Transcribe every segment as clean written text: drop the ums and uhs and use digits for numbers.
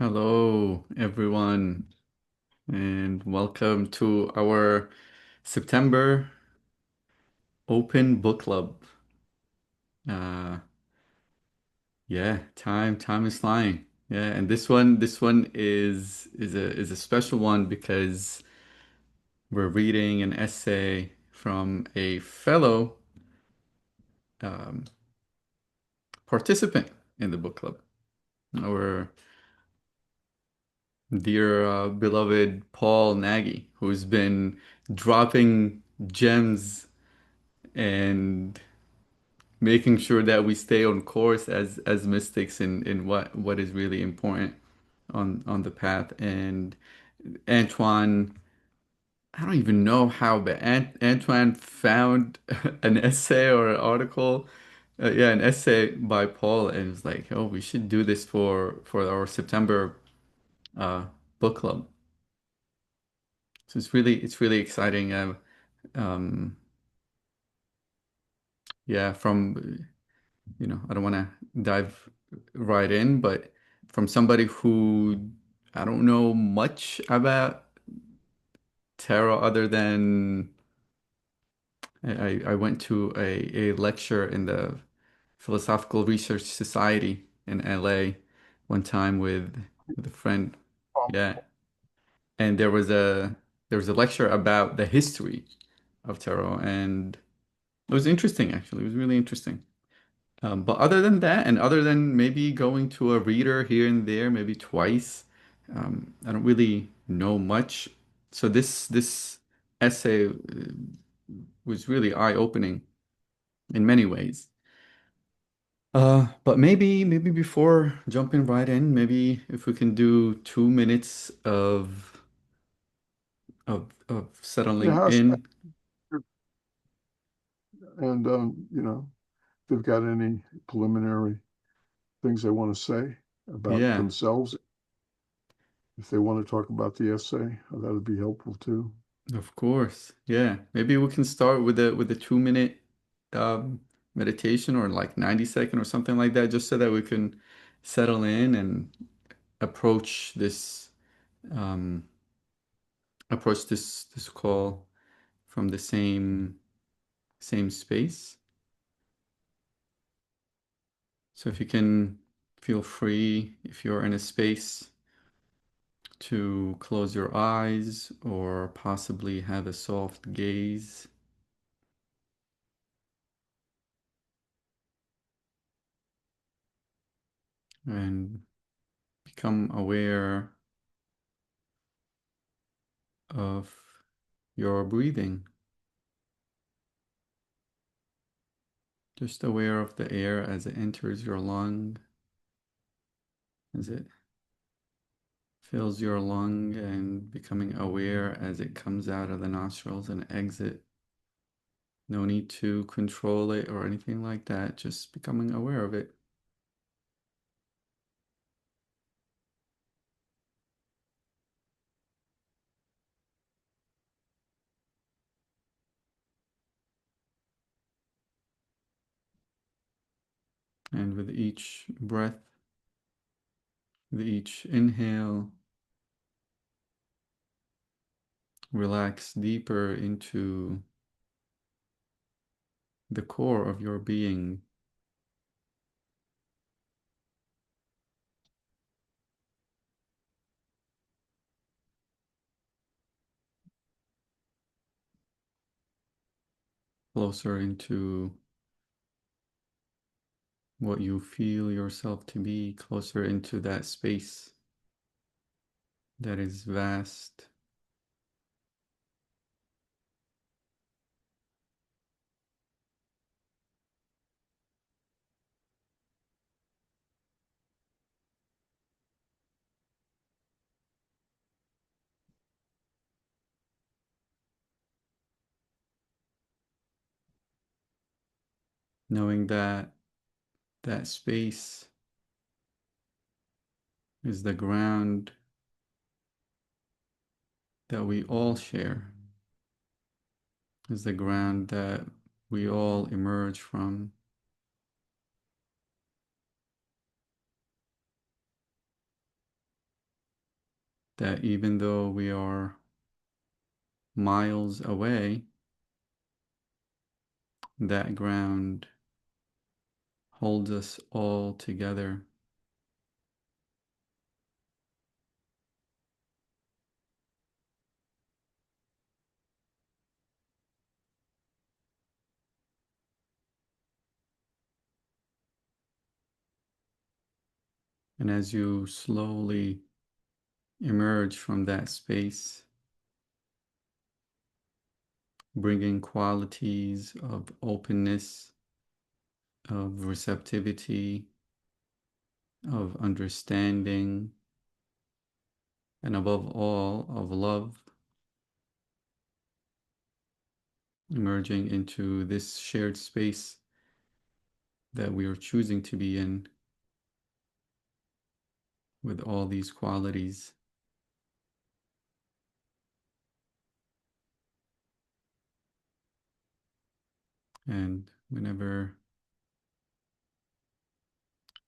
Hello, everyone, and welcome to our September Open Book Club. Uh, yeah, time is flying. Yeah, and this one is a special one because we're reading an essay from a fellow um, participant in the book club, our dear beloved Paul Nagy, who's been dropping gems and making sure that we stay on course as mystics in what is really important on the path. And Antoine, I don't even know how, but Antoine found an essay or an article, yeah, an essay by Paul, and was like, oh, we should do this for our September uh, book club. So it's really exciting. Um, yeah, from I don't want to dive right in, but from somebody who I don't know much about tarot other than I went to a lecture in the Philosophical Research Society in LA one time with a friend. Um, Yeah. And there was a lecture about the history of tarot, and it was interesting actually. It was really interesting. But other than that, and other than maybe going to a reader here and there, maybe twice, I don't really know much. So this essay was really eye-opening in many ways. But maybe before jumping right in, maybe if we can do 2 minutes of yeah, settling in. and if they've got any preliminary things they want to say about Yeah, themselves, if they want to talk about the essay, that would be helpful too. of course. Yeah, maybe we can start with a 2 minute um, meditation or like 90 second or something like that, just so that we can settle in and approach um, this call from the same space. So if you can feel free, if you're in a space, to close your eyes or possibly have a soft gaze and become aware of your breathing. Just aware of the air as it enters your lung, as it fills your lung, and becoming aware as it comes out of the nostrils and exit. No need to control it or anything like that, just becoming aware of it. And with each breath, with each inhale, relax deeper into the core of your being, closer into what you feel yourself to be, closer into that space that is vast, knowing that that space is the ground that we all share, is the ground that we all emerge from. that even though we are miles away, that ground holds us all together. And as you slowly emerge from that space, bringing qualities of openness, of receptivity, of understanding, and above all, of love, emerging into this shared space that we are choosing to be in with all these qualities. And whenever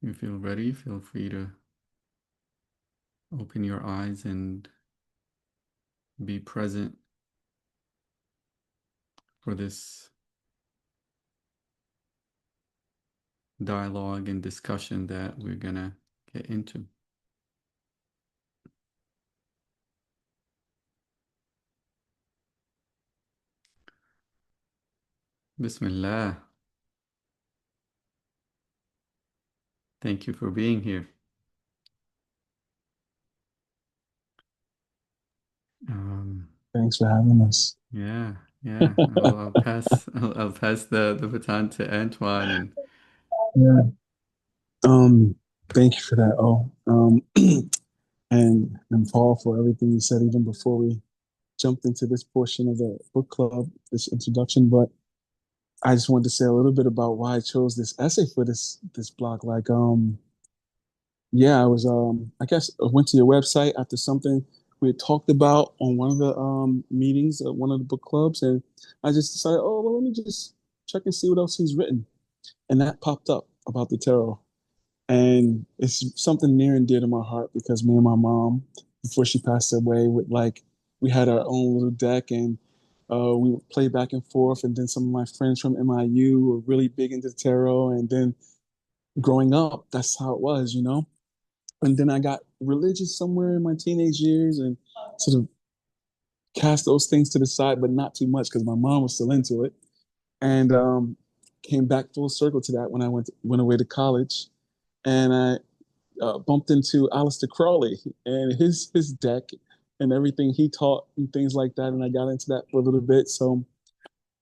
you feel ready, feel free to open your eyes and be present for this dialogue and discussion that we're gonna get into. Bismillah. Thank you for being here. Um, Thanks for having us. yeah, yeah. I'll pass the baton to Antoine and Yeah. Thank you for that. And Paul for everything you said even before we jumped into this portion of the book club, this introduction. But I just wanted to say a little bit about why I chose this essay for this blog. Yeah, I was I guess I went to your website after something we had talked about on one of the meetings at one of the book clubs, and I just decided, oh well, let me just check and see what else he's written, and that popped up about the tarot. And it's something near and dear to my heart because me and my mom, before she passed away, we had our own little deck, and we would play back and forth. And then some of my friends from MIU were really big into tarot. And then growing up, that's how it was, you know. And then I got religious somewhere in my teenage years and sort of cast those things to the side, but not too much because my mom was still into it. And came back full circle to that when I went away to college, and I bumped into Aleister Crowley and his deck and everything he taught and things like that. And I got into that for a little bit. So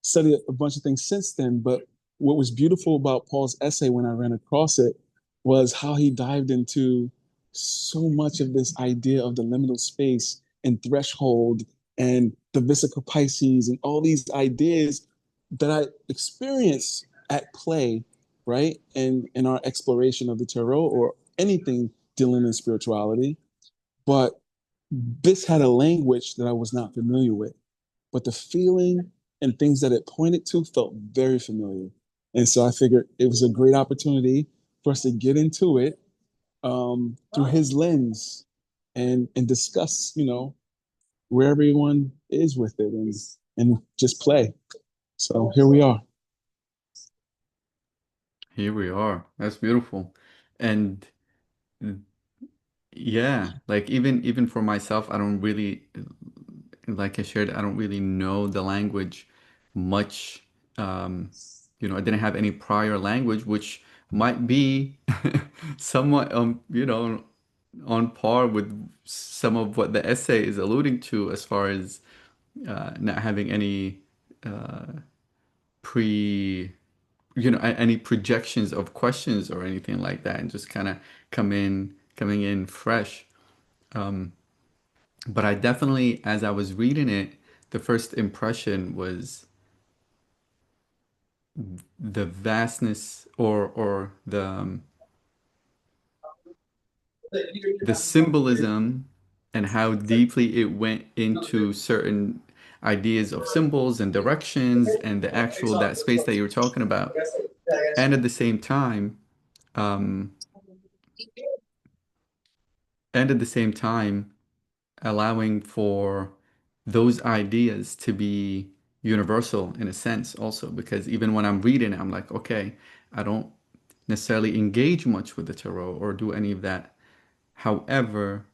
studied a bunch of things since then. But what was beautiful about Paul's essay when I ran across it was how he dived into so much of this idea of the liminal space and threshold and the Vesica Pisces and all these ideas that I experienced at play, right? And in our exploration of the tarot or anything dealing in spirituality. But this had a language that I was not familiar with, but the feeling and things that it pointed to felt very familiar. And so I figured it was a great opportunity for us to get into it through his lens and discuss, you know, where everyone is with it and just play. So here we are. here we are. That's beautiful. And yeah, like even for myself, I don't really, like I shared, I don't really know the language much. Um, I didn't have any prior language, which might be somewhat, on par with some of what the essay is alluding to as far as not having any pre, any projections of questions or anything like that, and just kind of coming in fresh. But I definitely, as I was reading it, the first impression was the vastness or the symbolism and how deeply it went into certain ideas of symbols and directions and the actual that space that you were talking about. And at the same time, um, and at the same time, allowing for those ideas to be universal in a sense also, because even when I'm reading it, I'm like, okay, I don't necessarily engage much with the tarot or do any of that. However,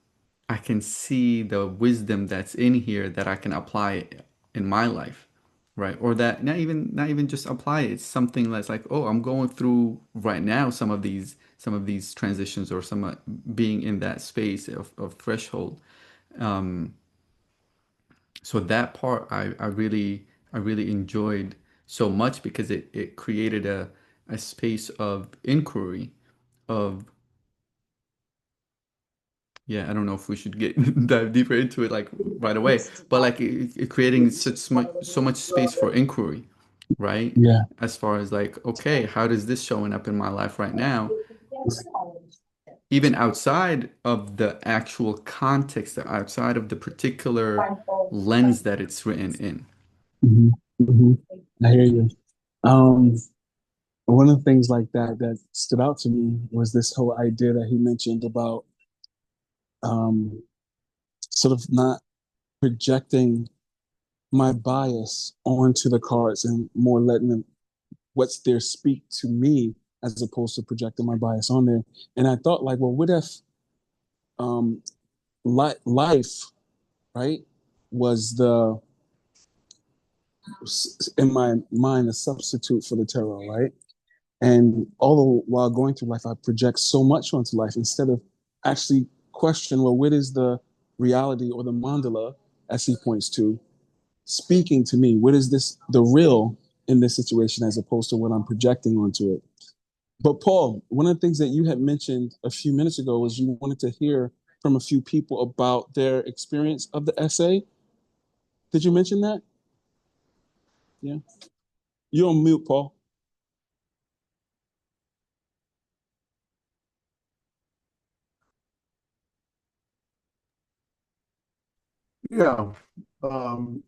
I can see the wisdom that's in here that I can apply in my life, right? Or that not even just apply it. It's something that's like, oh, I'm going through right now some of these transitions or some being in that space of threshold. Um, so that part I really enjoyed so much because it created a space of inquiry of yeah, I don't know if we should get dive deeper into it like right away, but like it creating so much space for inquiry, right? Yeah. As far as like, okay, how does this showing up in my life right now? Even outside of the actual context, outside of the particular lens that it's written in. Hmm. Hmm. I hear you. Um, One of the things like that that stood out to me was this whole idea that he mentioned about um, sort of not projecting my bias onto the cards and more letting them what's there speak to me as opposed to projecting my bias on there. And I thought, like, well, what if um, life, right, was the in my mind a substitute for the tarot, right? And all the while going through life, I project so much onto life instead of actually question, well, what is the reality or the mandala, as he points to, speaking to me? What is this, the real in this situation, as opposed to what I'm projecting onto it? But Paul, one of the things that you had mentioned a few minutes ago was you wanted to hear from a few people about their experience of the essay. Did you mention that? Yeah. You're on mute, Paul. Yeah. Um,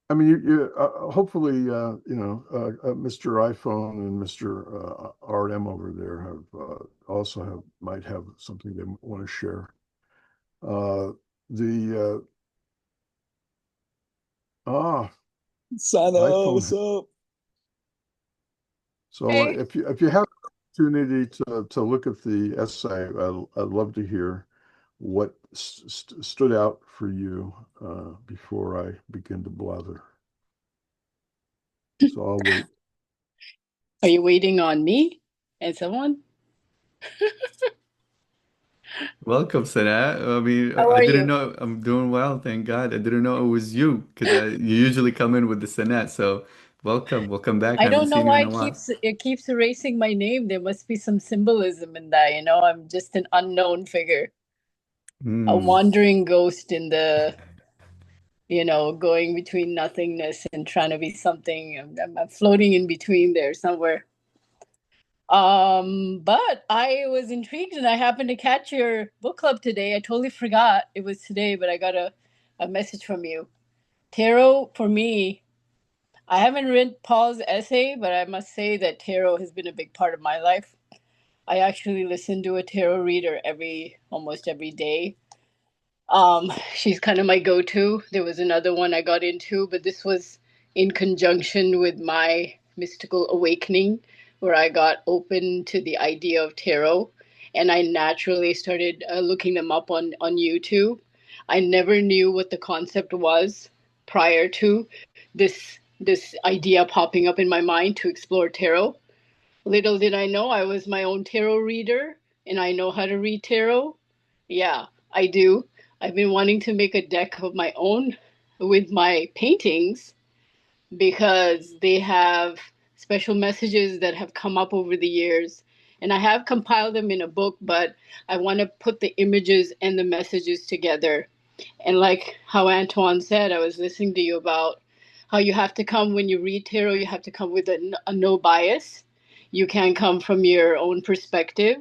I mean, hopefully, Mr. iPhone and Mr. RM over there have also might have something they want to share. Uh, the Sano, iPhone. what's up? So Hey, if you have an opportunity to look at the essay, I'd love to hear what stood out for you before I begin to blather. So I'll wait. are you waiting on me and someone? Welcome, Sanat. I mean, How I are didn't you? know. I'm doing well, thank God. I didn't know it was you because you usually come in with the Sanat. So welcome back. I Haven't don't know seen you why in a while. it keeps erasing my name. There must be some symbolism in that, you know. I'm just an unknown figure, a Hmm. wandering ghost in the, going between nothingness and trying to be something. I'm floating in between there somewhere. But I was intrigued and I happened to catch your book club today. I totally forgot it was today, but I got a message from you. Tarot for me, I haven't read Paul's essay, but I must say that tarot has been a big part of my life. I actually listen to a tarot reader almost every day. She's kind of my go-to. There was another one I got into, but this was in conjunction with my mystical awakening, where I got open to the idea of tarot, and I naturally started looking them up on YouTube. I never knew what the concept was prior to this idea popping up in my mind to explore tarot. Little did I know I was my own tarot reader, and I know how to read tarot. Yeah, I do. I've been wanting to make a deck of my own with my paintings because they have special messages that have come up over the years. And I have compiled them in a book, but I want to put the images and the messages together. And like how Antoine said, I was listening to you about how you have to come when you read tarot, you have to come with a no bias. You can come from your own perspective.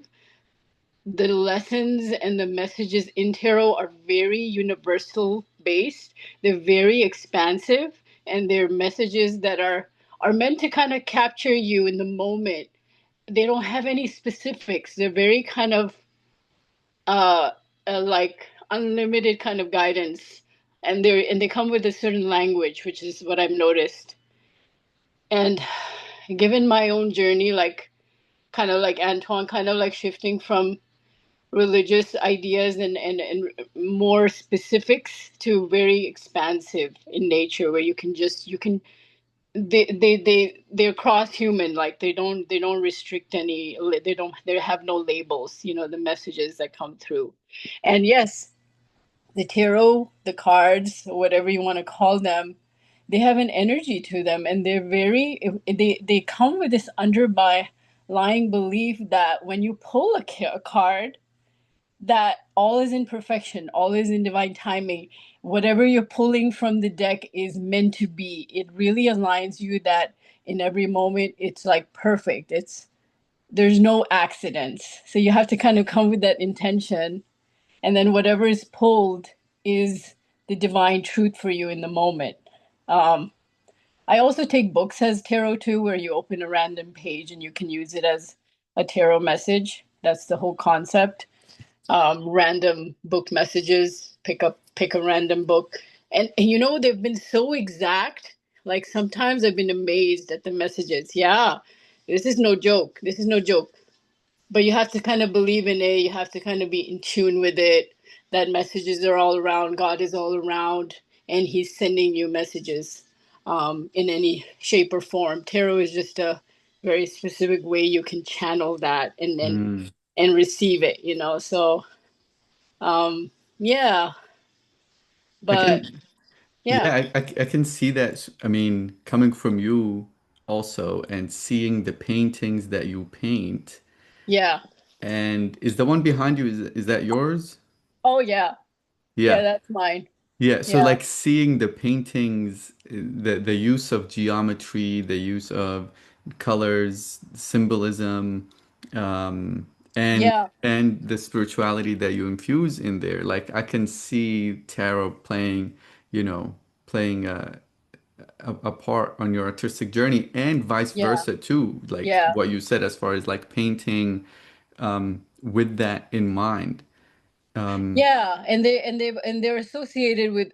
The lessons and the messages in tarot are very universal based. They're very expansive, and they're messages that are meant to kind of capture you in the moment. They don't have any specifics. They're very kind of uh, like unlimited kind of guidance, and they come with a certain language, which is what I've noticed. And given my own journey, like kind of like Antoine, kind of like shifting from religious ideas and more specifics to very expansive in nature, where you can they're cross human, like they don't restrict any, they have no labels, the messages that come through. And yes, the tarot, the cards, whatever you want to call them, they have an energy to them, and they're very, they come with this underlying belief that when you pull a card, that all is in perfection, all is in divine timing. Whatever you're pulling from the deck is meant to be. It really aligns you that in every moment it's like perfect. There's no accidents. So you have to kind of come with that intention, and then whatever is pulled is the divine truth for you in the moment. Um, I also take books as tarot too, where you open a random page and you can use it as a tarot message. That's the whole concept. Random book messages, pick a random book. And they've been so exact. Like sometimes I've been amazed at the messages. Yeah, this is no joke. This is no joke. But you have to kind of believe in it. You have to kind of be in tune with it. That messages are all around. God is all around, and He's sending you messages in any shape or form. Tarot is just a very specific way you can channel that Mm. and receive it. So um, yeah, I but can, yeah, yeah, I can see that. I mean, coming from you also and seeing the paintings that you paint. yeah. And is the one behind you, is that yours? Oh yeah, yeah. Yeah. That's mine. Yeah, so Yeah, like seeing the paintings, the use of geometry, the use of colors, symbolism, um, and yeah, and the spirituality that you infuse in there. Like I can see tarot playing, playing a part on your artistic journey, and vice yeah, versa too. Like yeah. what you said as far as like painting, with that in mind. Um, Yeah, and they're associated with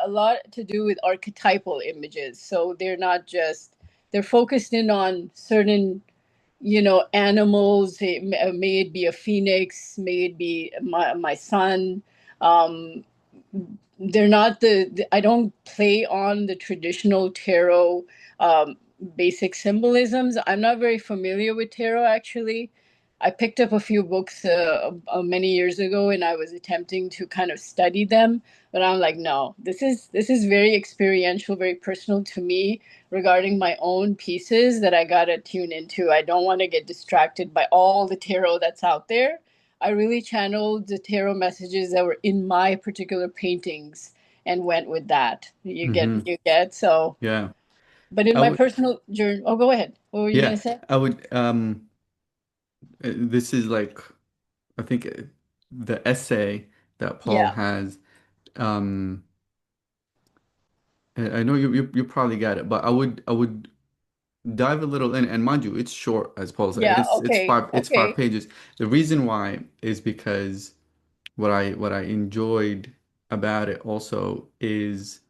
a lot to do with archetypal images. So they're focused in on certain animals. May it be a phoenix, may it be my son. Um, they're not I don't play on the traditional tarot um, basic symbolisms. I'm not very familiar with tarot actually. I picked up a few books many years ago, and I was attempting to kind of study them, but I'm like, no, this is very experiential, very personal to me regarding my own pieces that I gotta tune into. I don't want to get distracted by all the tarot that's out there. I really channeled the tarot messages that were in my particular paintings and went with that. mhm. You get so. Yeah. But in I my would, personal journey, oh, go ahead. What were you gonna yeah, say? I would, this is like, I think the essay that Paul Yeah, has, um, I know you probably got it, but I would dive a little in, and mind you, it's short, as Paul said. yeah. Okay, It's five okay. pages. The reason why is because what I enjoyed about it also is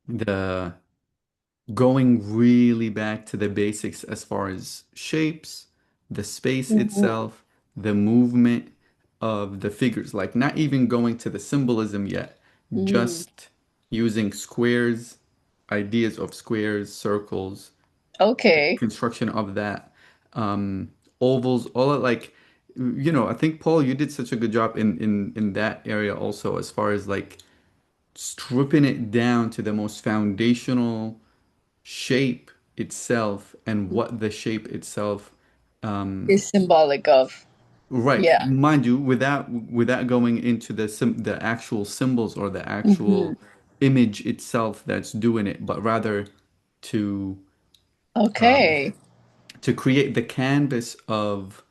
the going really back to the basics as far as shapes, the space Hmm. itself, the movement of the figures, like not even going to the symbolism yet, Hmm. just using squares, ideas of squares, circles, Okay. construction of that, ovals, all of like, I think Paul, you did such a good job in that area also, as far as like stripping it down to the most foundational shape itself and what the shape itself, Is symbolic of. right, Yeah. mind you, without going into the actual symbols or the Hmm. actual image itself that's doing it, but rather to Okay. to create the canvas of,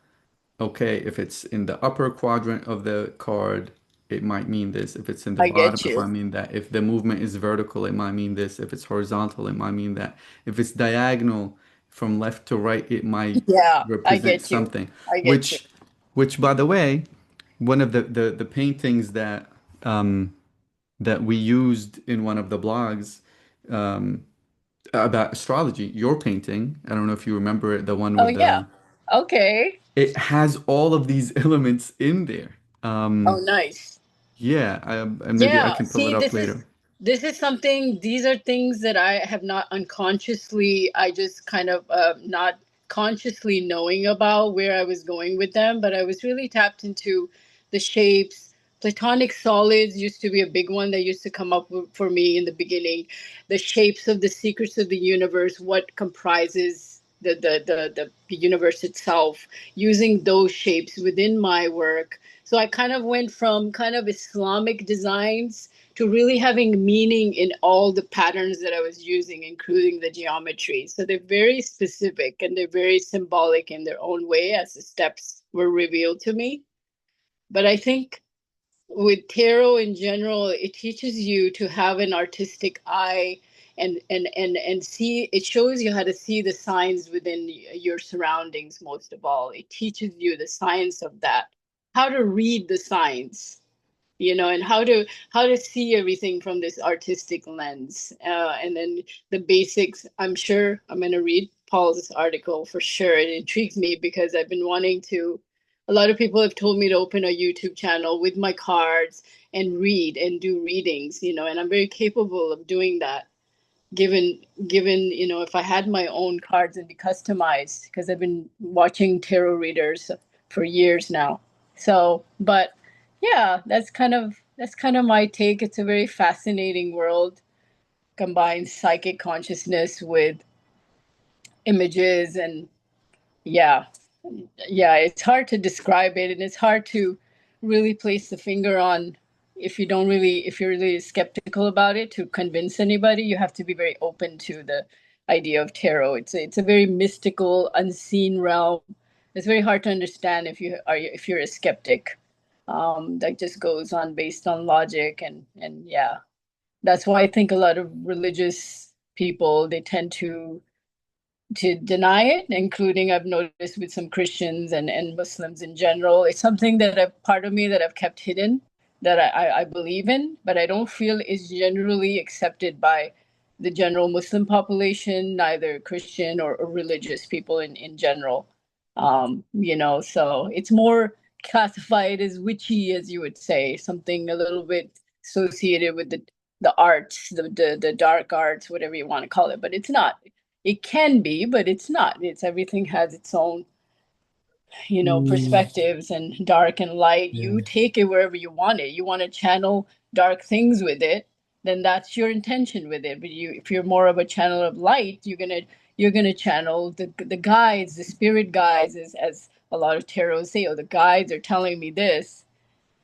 okay, if it's in the upper quadrant of the card, it might mean this. If it's in the I bottom, get it you. might mean that. If the movement is vertical, it might mean this. If it's horizontal, it might mean that. If it's diagonal from left to right, it might Yeah, I represent get you. something. I get you. Which, by the way, one of the paintings that um, that we used in one of the blogs um, about astrology. Your painting, I don't know if you remember it, the one Oh with yeah. the, Okay. it has all of these elements in there. Oh, nice. Yeah, and maybe I Yeah, can pull it see, up later. this is something, these are things that I have not unconsciously, I just kind of not consciously knowing about where I was going with them, but I was really tapped into the shapes. Platonic solids used to be a big one that used to come up for me in the beginning. The shapes of the secrets of the universe, what comprises the universe itself, using those shapes within my work. So I kind of went from kind of Islamic designs to really having meaning in all the patterns that I was using, including the geometry. So they're very specific and they're very symbolic in their own way as the steps were revealed to me. But I think with tarot in general, it teaches you to have an artistic eye and see, it shows you how to see the signs within your surroundings. Most of all, it teaches you the science of that, how to read the signs, and how to see everything from this artistic lens, and then the basics. I'm sure I'm going to read Paul's article for sure. It intrigues me because I've been wanting to. A lot of people have told me to open a YouTube channel with my cards and read and do readings, and I'm very capable of doing that, given if I had my own cards and be customized, because I've been watching tarot readers for years now. So, but yeah, that's kind of my take. It's a very fascinating world, combines psychic consciousness with images, and yeah, yeah, it's hard to describe it, and it's hard to really place the finger on. If you're really skeptical about it, to convince anybody, you have to be very open to the idea of tarot. It's a very mystical, unseen realm. It's very hard to understand if you're a skeptic. That just goes on based on logic, and yeah, that's why I think a lot of religious people, they tend to deny it, including I've noticed with some Christians and Muslims in general. It's something that a part of me that I've kept hidden, that I believe in, but I don't feel is generally accepted by the general Muslim population, neither Christian or religious people in general. So it's more classified as witchy, as you would say, something a little bit associated with the arts, the dark arts, whatever you want to call it, but it's not. It can be, but it's not. It's everything has its own, Mm, perspectives, and dark and light. yeah. You take it wherever you want it. You want to channel dark things with it, then that's your intention with it. But if you're more of a channel of light, you're gonna channel the guides, the spirit guides, as a lot of tarot say. Oh, the guides are telling me this,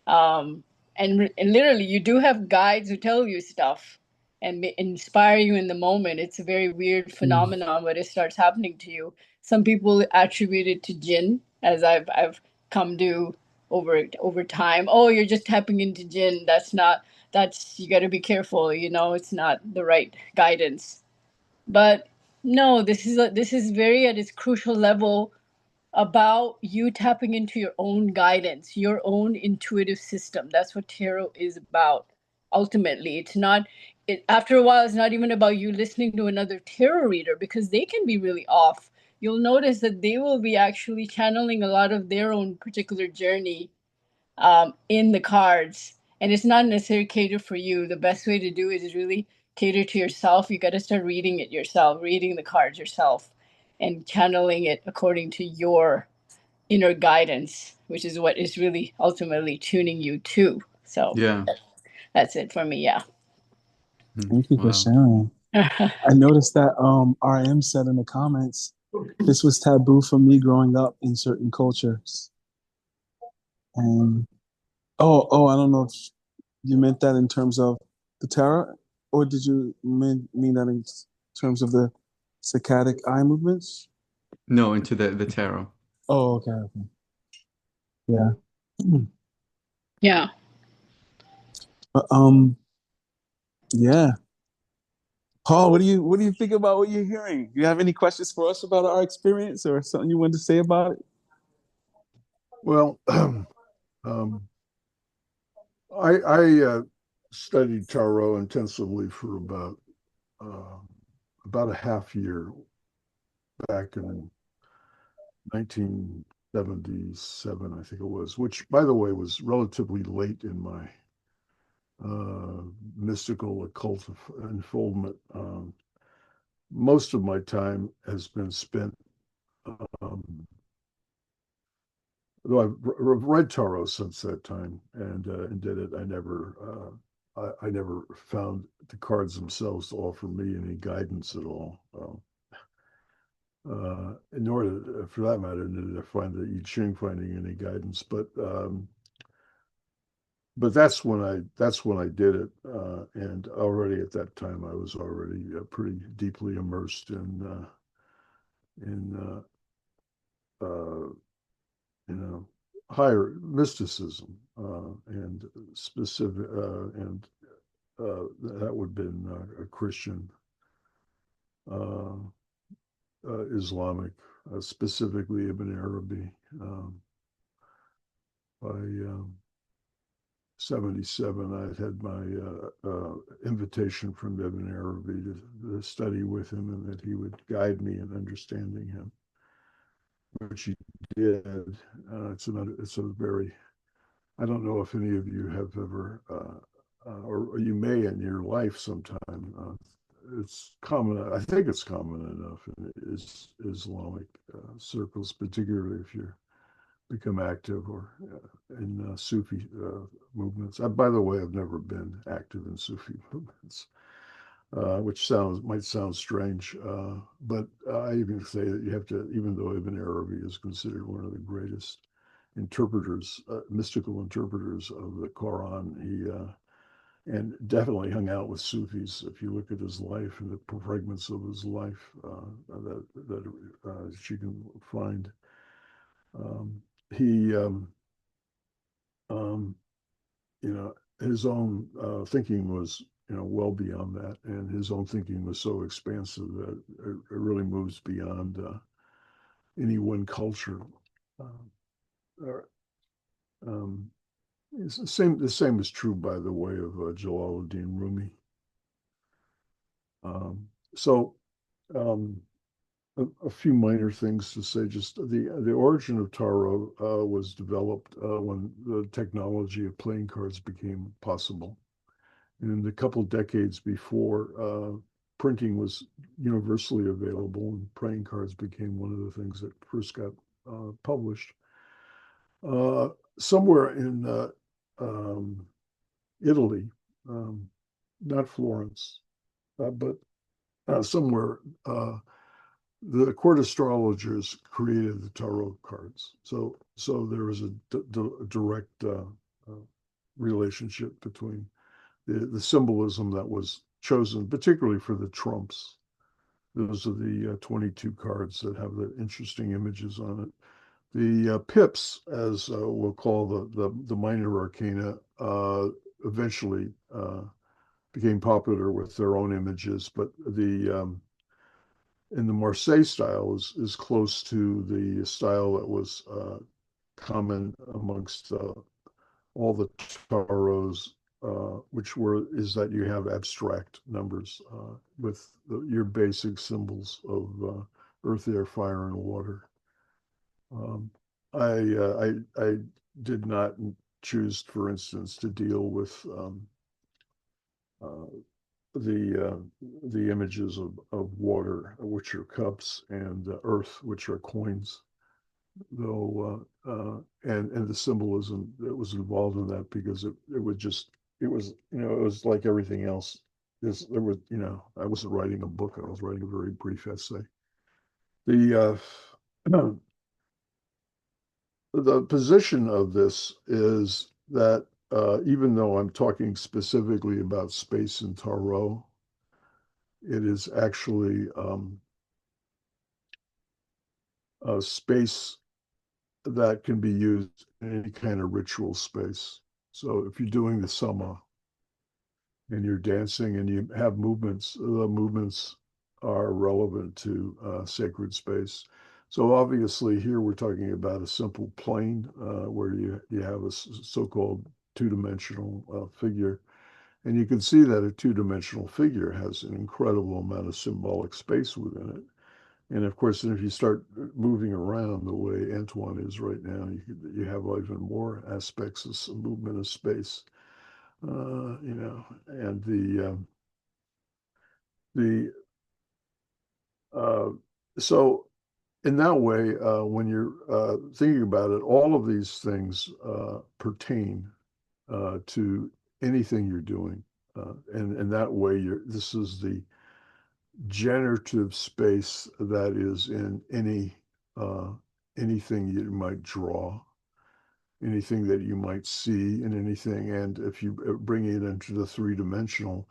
um, and literally you do have guides who tell you stuff and inspire you in the moment. It's a very weird Mm, phenomenon when it starts happening to you. Some people attribute it to jinn, as I've come to over time. Oh, you're just tapping into jinn. That's you got to be careful. It's not the right guidance. But no, this is very at its crucial level about you tapping into your own guidance, your own intuitive system. That's what tarot is about. Ultimately, it's not. After a while, it's not even about you listening to another tarot reader, because they can be really off. You'll notice that they will be actually channeling a lot of their own particular journey, in the cards, and it's not necessarily catered for you. The best way to do it is really cater to yourself. You got to start reading it yourself, reading the cards yourself, and channeling it according to your inner guidance, which is what is really ultimately tuning you to. So Yeah. that's it for me. Yeah. thank you for Wow. sharing. I noticed that RM said in the comments, this was taboo for me growing up in certain cultures. And I don't know if you meant that in terms of the tarot, or did you mean that in terms of the saccadic eye movements? No, into the tarot. Oh, okay, okay. Yeah. Yeah. But yeah. Paul, what do you think about what you're hearing? Do you have any questions for us about our experience or something you wanted to say about it? Well, um, I studied tarot intensively for uh, about a half year back in 1977, I think it was, which, by the way, was relatively late in my uh, mystical occult unfoldment. Most of my time has been spent, um, though I've read tarot since that time and did it. I never found the cards themselves to offer me any guidance at all. Nor did, for that matter, did I find the I Ching finding any guidance. But that's when I did it, and already at that time I was already pretty deeply immersed in uh, you know higher mysticism and specific and that would have been a Christian, uh, Islamic, specifically Ibn Arabi. By 77, I'd had my invitation from Ibn Arabi to study with him and that he would guide me in understanding him, which he did. It's a very, I don't know if any of you have ever, or you may in your life sometime. It's common. I think it's common enough in Islamic circles, particularly if you become active or in Sufi movements. By the way, I've never been active in Sufi movements, which might sound strange, but I even say that you have to, even though Ibn Arabi is considered one of the greatest interpreters, mystical interpreters of the Quran, he and definitely hung out with Sufis. If you look at his life and the fragments of his life that you can find, he um, his own thinking was well beyond that, and his own thinking was so expansive that it really moves beyond any one culture. Uh, um, it's the same is true, by the way, of Jalaluddin Rumi. Um, so um, a few minor things to say. Just the origin of tarot was developed when the technology of playing cards became possible. And a couple decades before, printing was universally available, and playing cards became one of the things that first got published. Uh, Somewhere in um, Italy, um, not Florence, but somewhere, the court astrologers created the tarot cards. So there was a direct relationship between the symbolism that was chosen, particularly for the trumps. Those are the 22 cards that have the interesting images on it. The pips, as we'll call the minor arcana, eventually became popular with their own images, but the in the Marseille style is close to the style that was common amongst all the tarots, which is that you have abstract numbers with your basic symbols of earth, air, fire, and water. Um, I did not choose, for instance, to deal with uh, the images of water, which are cups, and earth, which are coins, though and the symbolism that was involved in that, because it was like everything else. There was I wasn't writing a book, I was writing a very brief essay. The the position of this is that even though I'm talking specifically about space and tarot, it is actually a space that can be used in any kind of ritual space. So if you're doing the sama and you're dancing and you have movements, the movements are relevant to sacred space. So obviously here we're talking about a simple plane where you have a so-called two-dimensional figure. And you can see that a two-dimensional figure has an incredible amount of symbolic space within it. And of course, if you start moving around the way Antoine is right now, you have even more aspects of some movement of space. And the uh, so in that way, when you're thinking about it, all of these things pertain to anything you're doing. And in that way, this is the generative space that is in uh, anything you might draw, anything that you might see in anything. And if you bring it into the three-dimensional,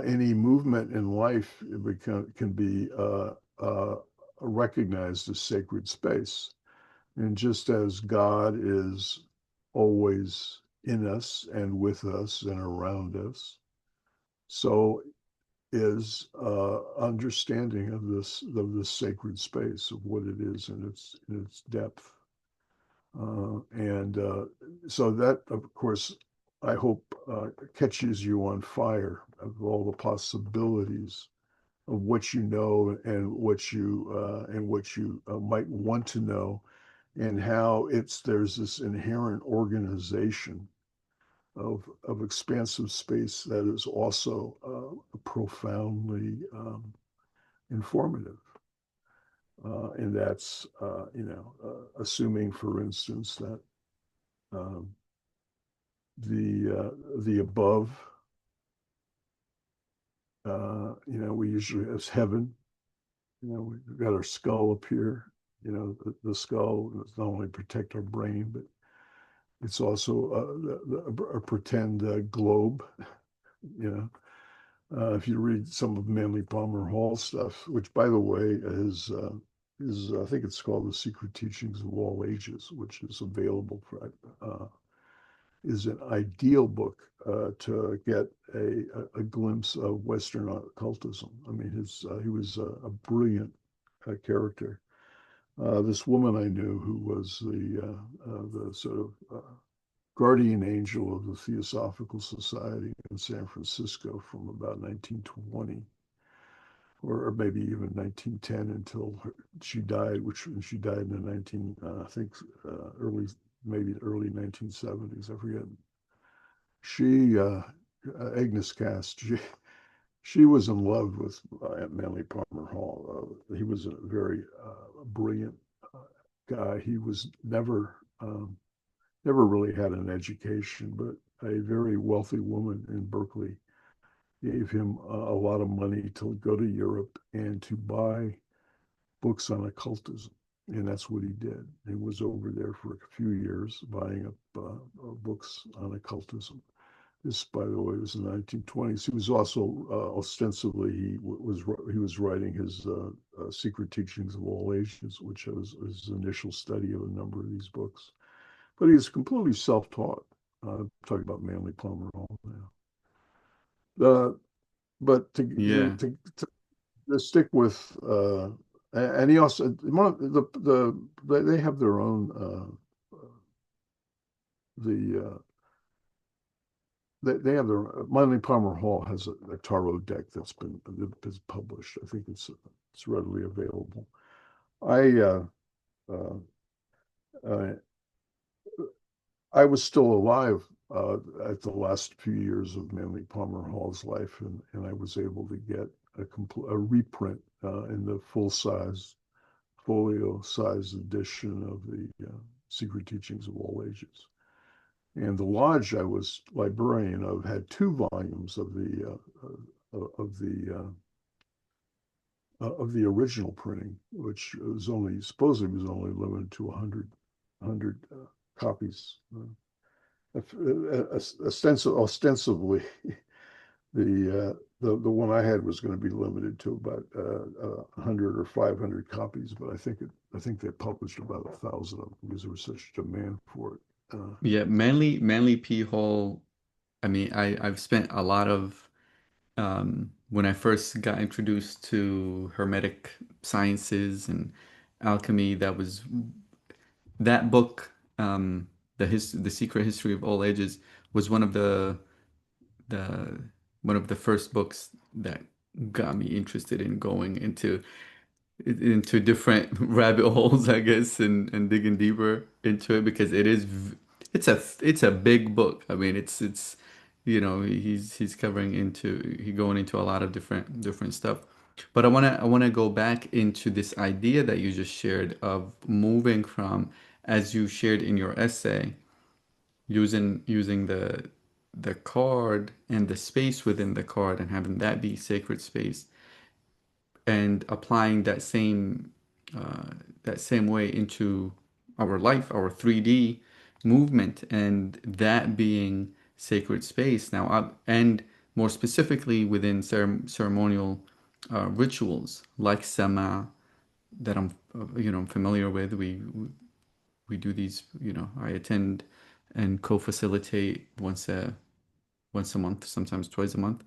any movement in life can be recognized as sacred space. And just as God is always in us and with us and around us, so is understanding of this sacred space of what it is in its depth. And so that, of course, I hope catches you on fire of all the possibilities of what you know and what you might want to know, and how there's this inherent organization of expansive space that is also profoundly informative. And that's, assuming, for instance, that um, the above, we usually as heaven. We've got our skull up here. The skull does not only protect our brain, but it's also a pretend globe. You know, if you read some of Manly Palmer Hall's stuff, which, by the way, is I think it's called The Secret Teachings of All Ages, which is available for is an ideal book to get a glimpse of Western occultism. I mean, he was a brilliant character. This woman I knew who was the sort of guardian angel of the Theosophical Society in San Francisco from about 1920, or maybe even 1910 until she died, which she died in the I think maybe early 1970s. I forget. She, Agnes Cast, she was in love with Manly Palmer Hall. He was a very brilliant guy. He was never really had an education, but a very wealthy woman in Berkeley gave him a lot of money to go to Europe and to buy books on occultism. And that's what he did. He was over there for a few years buying up books on occultism. This, by the way, was in the 1920s. He was also ostensibly he was writing his Secret Teachings of All Ages, which was his initial study of a number of these books. But he's completely self-taught. Talking about Manly Palmer Hall now. But Yeah. to stick with, and he also they have their own they have their Manly Palmer Hall has a tarot deck that's been published. I think it's readily available. I uh, uh, I was still alive at the last few years of Manly Palmer Hall's life, and I was able to get a reprint in the full size folio size edition of the Secret Teachings of All Ages. And the lodge I was librarian of had two volumes of the original printing, which was only supposedly was only limited to 100 copies. Ostensibly, the one I had was going to be limited to about 100 or 500 copies, but I think they published about 1,000 of them because there was such demand for it. Yeah, Manly P. Hall. I mean, I've spent a lot of when I first got introduced to Hermetic sciences and alchemy, that was that book the Secret History of All Ages was the one of the first books that got me interested in going into different rabbit holes, I guess, and digging deeper into it because it's a big book. I mean, it's he's covering into he going into a lot of different stuff. But I wanna go back into this idea that you just shared of moving from, as you shared in your essay, using the card and the space within the card and having that be sacred space and applying uh, that same way into our life, our 3D movement, and that being sacred space. Now, and more specifically within ceremonial rituals like Sama that I'm familiar with. We do these. I attend and co-facilitate once a month, sometimes twice a month,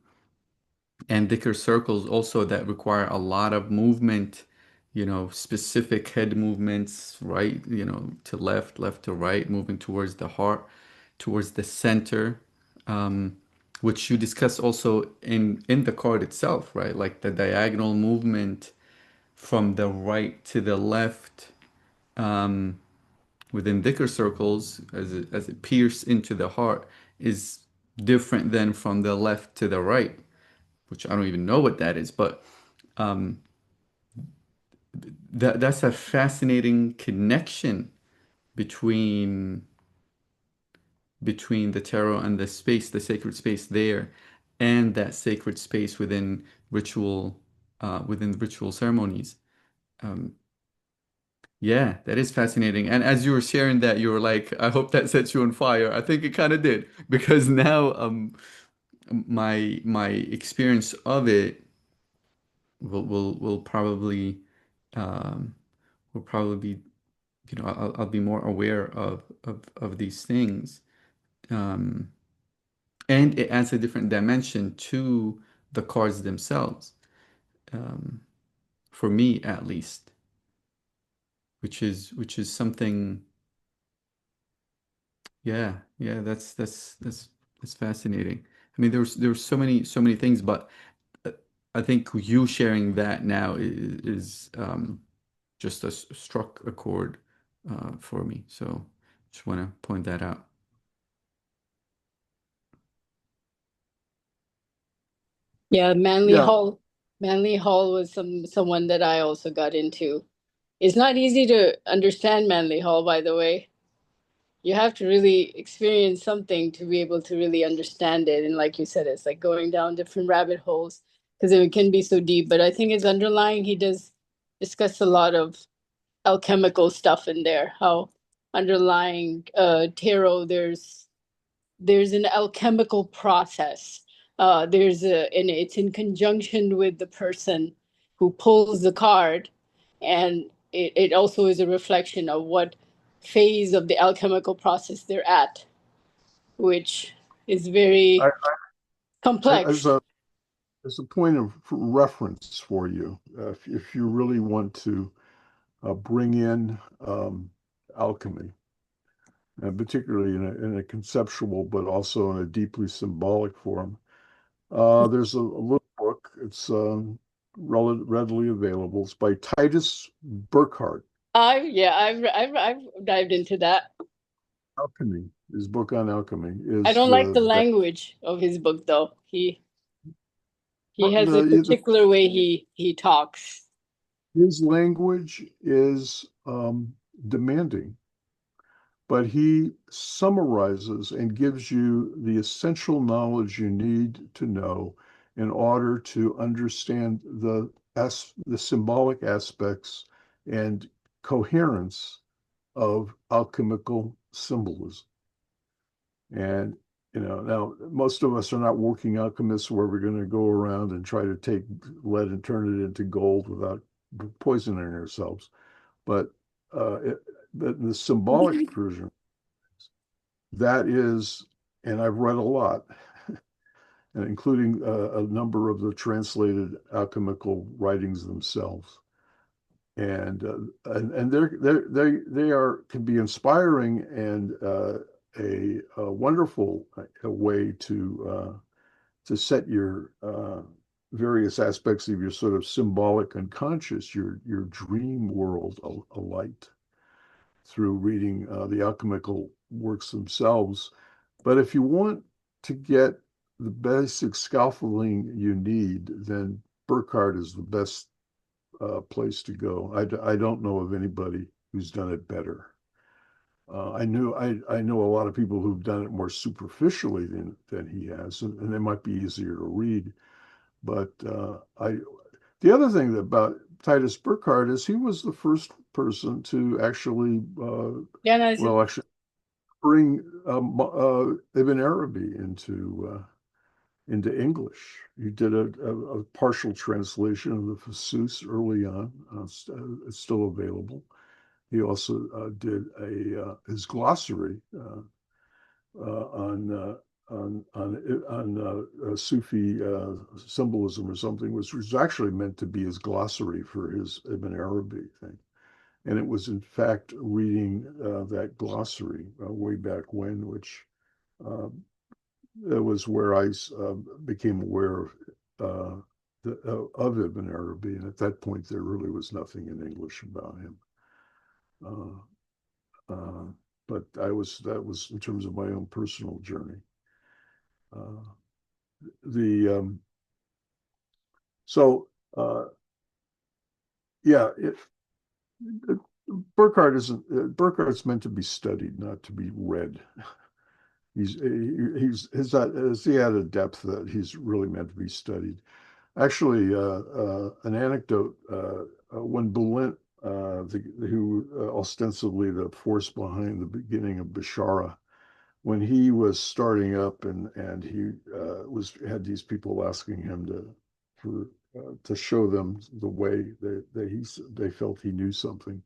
and thicker circles also that require a lot of movement, specific head movements, right, to left, left to right, moving towards the heart, towards the center, um, which you discuss also in the card itself, right? Like the diagonal movement from the right to the left, um, within thicker circles as it pierces into the heart is different than from the left to the right, which I don't even know what that is, but um, that's a fascinating connection between between the tarot and the space, the sacred space there, and that sacred space within ritual ceremonies. Um, yeah, that is fascinating. And as you were sharing that, you were like, I hope that sets you on fire. I think it kind of did because now my experience of it will probably um, will probably be, I'll be more aware of these things. Um, and it adds a different dimension to the cards themselves, um, for me at least, which is something, yeah, yeah, that's fascinating. I mean, there's so many things, but uh, I think you sharing that now is just struck a chord for me. So just want to point that out. Yeah, Yeah, Manly Hall was someone that I also got into. It's not easy to understand Manly Hall, by the way. You have to really experience something to be able to really understand it. And like you said, it's like going down different rabbit holes because it can be so deep. But I think his underlying, he does discuss a lot of alchemical stuff in there. How underlying tarot, there's an alchemical process. And it's in conjunction with the person who pulls the card, and it also is a reflection of what phase of the alchemical process they're at, which is I, very as complex. a point of reference for you, if you really want to bring in alchemy, and particularly in a conceptual but also in a deeply symbolic form, there's a little book. It's readily available. It's by Titus Burckhardt. I've dived into that. Alchemy. His book on alchemy I is don't like the language of his book though. He has a the particular way he talks. his language is demanding, but he summarizes and gives you the essential knowledge you need to know in order to understand the symbolic aspects and coherence of alchemical symbolism. And now most of us are not working alchemists where we're going to go around and try to take lead and turn it into gold without poisoning ourselves. But the symbolic version, that is, and I've read a lot, including a number of the translated alchemical writings themselves. and they are can be inspiring and a wonderful way to set your various aspects of your sort of symbolic unconscious, your dream world alight through reading the alchemical works themselves. But if you want to get the basic scaffolding you need, then Burkhardt is the best place to go. I don't know of anybody who's done it better. I know a lot of people who've done it more superficially than he has, and they might be easier to read. But I the other thing about Titus Burkhardt is he was the first person to actually Yeah, no, it's, well actually bring Ibn Arabi into English. He did a partial translation of the Fasus early on. It's still available. He also did his glossary on Sufi symbolism or something, which was actually meant to be his glossary for his Ibn Arabi thing. And it was in fact reading that glossary way back when, which uh, that was where I became aware of Ibn Arabi. And at that point, there really was nothing in English about him. Uh, uh, but that was in terms of my own personal journey. Uh, the so yeah, it Burkhardt's meant to be studied, not to be read. He had a depth that he's really meant to be studied. Actually, an anecdote when Bulent, who ostensibly the force behind the beginning of Bishara, when he was starting up and he was had these people asking him to show them the way they felt he knew something,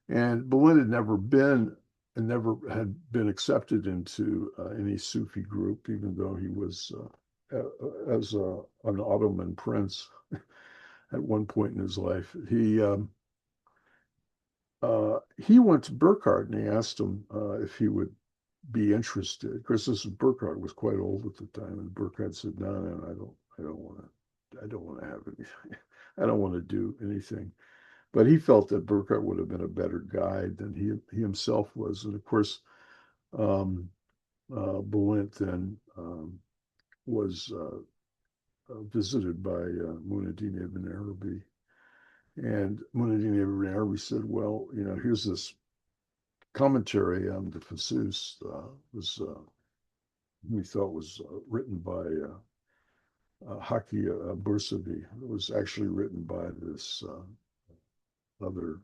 and Bulent had never been and never had been accepted into any Sufi group, even though he was as an Ottoman prince at one point in his life. He went to Burkhardt and he asked him if he would be interested. Of course, this Burkhardt was quite old at the time, and Burkhardt said, "No, no, I don't want to have anything. I don't want to do anything." But he felt that Burkhardt would have been a better guide than he himself was. And of course, Bulent then was visited by Munaddin ibn Arabi. And Munaddin ibn Arabi said, "Well, here's this commentary on the Fasus was we thought was written by Haki Bursavi. It was actually written by this other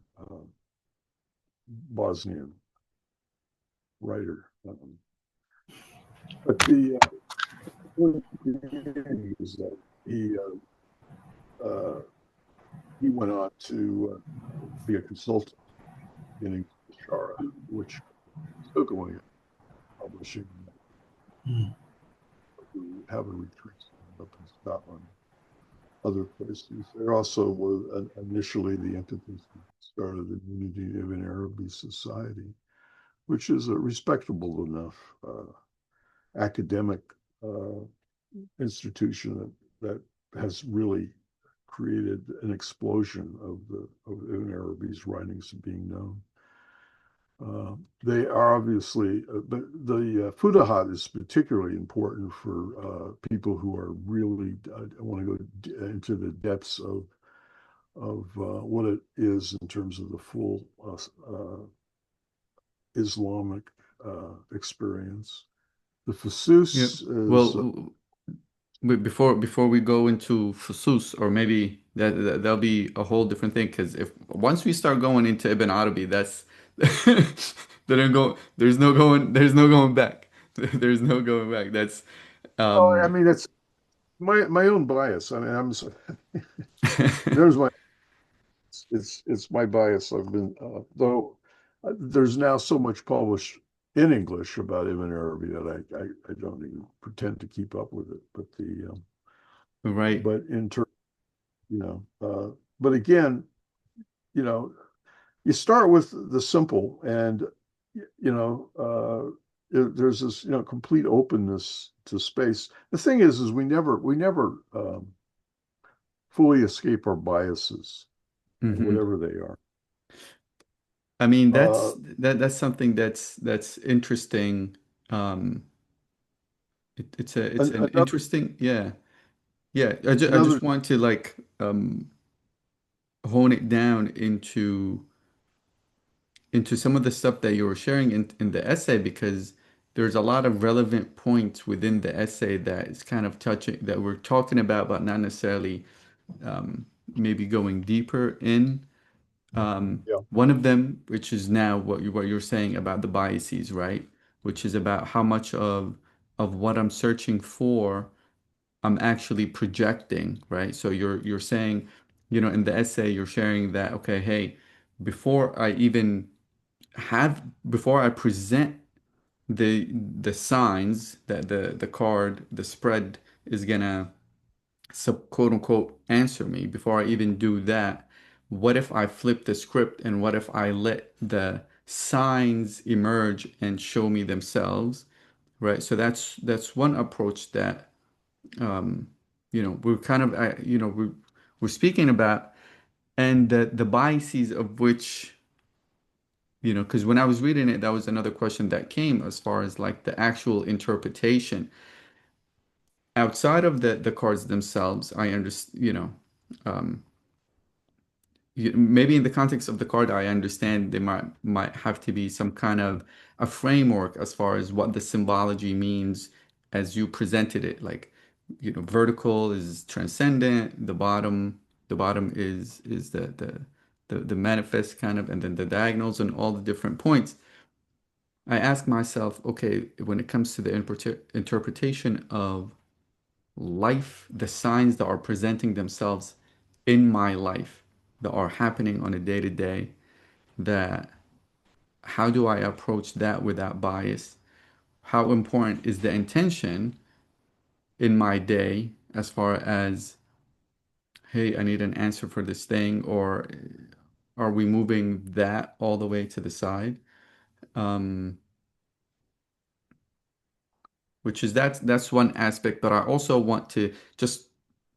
Bosnian writer. But the point is that uh, he went on to be a consultant in Shara, which is still going on, publishing. We have a retreat up in Scotland, other places. There also was initially the impetus that started the Unity of an Arabi Society, which is a respectable enough academic uh, institution that has really created an explosion of Ibn Arabi's writings being known. They are obviously, but the Futuhat is particularly important for people who are really want to go into the depths of what it is in terms of the full Islamic experience. The Yeah. Fasus is Well, before we go into Fusus, or maybe that'll be a whole different thing. Because if once we start going into Ibn Arabi, that's there's no going back. There's no going back. That's well, I um mean, it's my own bias. I mean, there's my it's my bias. I've been though there's now so much published in English about Ibn Arabi that I don't even pretend to keep up with it. right. But in terms, but again, you know, you start with the simple, and there's this complete openness to space. The thing is we never fully escape our biases, Hmm. whatever they are. I mean, Uh, that's something that's interesting. Um, it's an another interesting, yeah. Yeah, I another just want to like hone it down into some of the stuff that you were sharing in the essay because there's a lot of relevant points within the essay that is kind of touching that we're talking about, but not necessarily maybe going deeper in. Yeah, One of them, which is now what you're saying about the biases, right? Which is about how much of what I'm searching for I'm actually projecting, right? So you're saying, in the essay, you're sharing that, okay, hey, before I even before I present the signs that the card, the spread is gonna quote unquote answer me, before I even do that, what if I flip the script and what if I let the signs emerge and show me themselves, right? So that's one approach that um, we're kind of we're speaking about, and the biases of which, because when I was reading it, that was another question that came as far as like the actual interpretation outside of the cards themselves. I understand, um, maybe in the context of the card, I understand there might have to be some kind of a framework as far as what the symbology means as you presented it. Like, vertical is transcendent, the bottom is the manifest kind of, and then the diagonals and all the different points. I ask myself, okay, when it comes to the interpretation of life, the signs that are presenting themselves in my life that are happening on a day to day, that how do I approach that without bias? How important is the intention in my day as far as, hey, I need an answer for this thing, or are we moving that all the way to the side? Um, which is that's one aspect, but I also want to just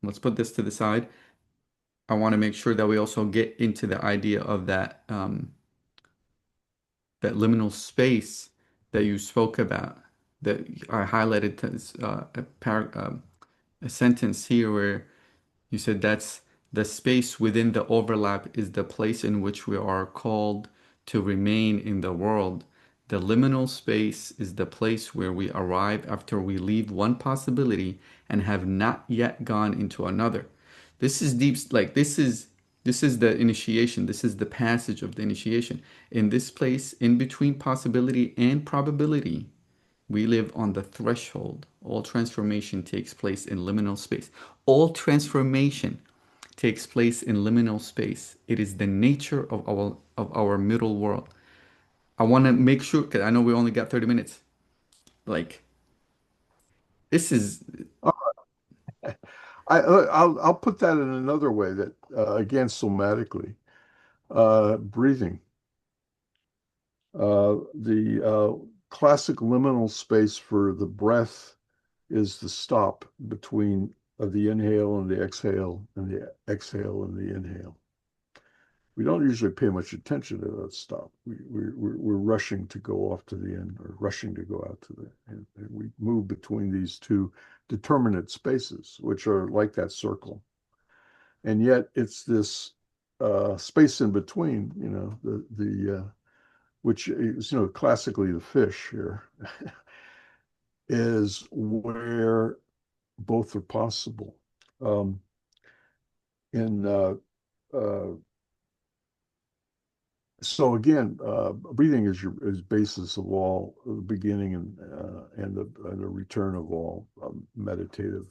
let's put this to the side. I want to make sure that we also get into the idea of that liminal space that you spoke about, that I highlighted as a sentence here where you said that's the space within the overlap is the place in which we are called to remain in the world. The liminal space is the place where we arrive after we leave one possibility and have not yet gone into another. This is deep, like this is the initiation. This is the passage of the initiation. In this place, in between possibility and probability, we live on the threshold. All transformation takes place in liminal space. All transformation takes place in liminal space. It is the nature of our middle world. I want to make sure, because I know we only got 30 minutes. Like, this is, I'll put that in another way that again somatically, breathing. The classic liminal space for the breath is the stop between the inhale and the exhale, and the exhale and the inhale. We don't usually pay much attention to that stop. We're rushing to go off to the end or rushing to go out to the end. And we move between these two determinate spaces, which are like that circle. And yet it's this space in between, which is, classically the fish here, is where both are possible. Um, in uh, so again, breathing is your is basis of all the beginning and the return of all meditative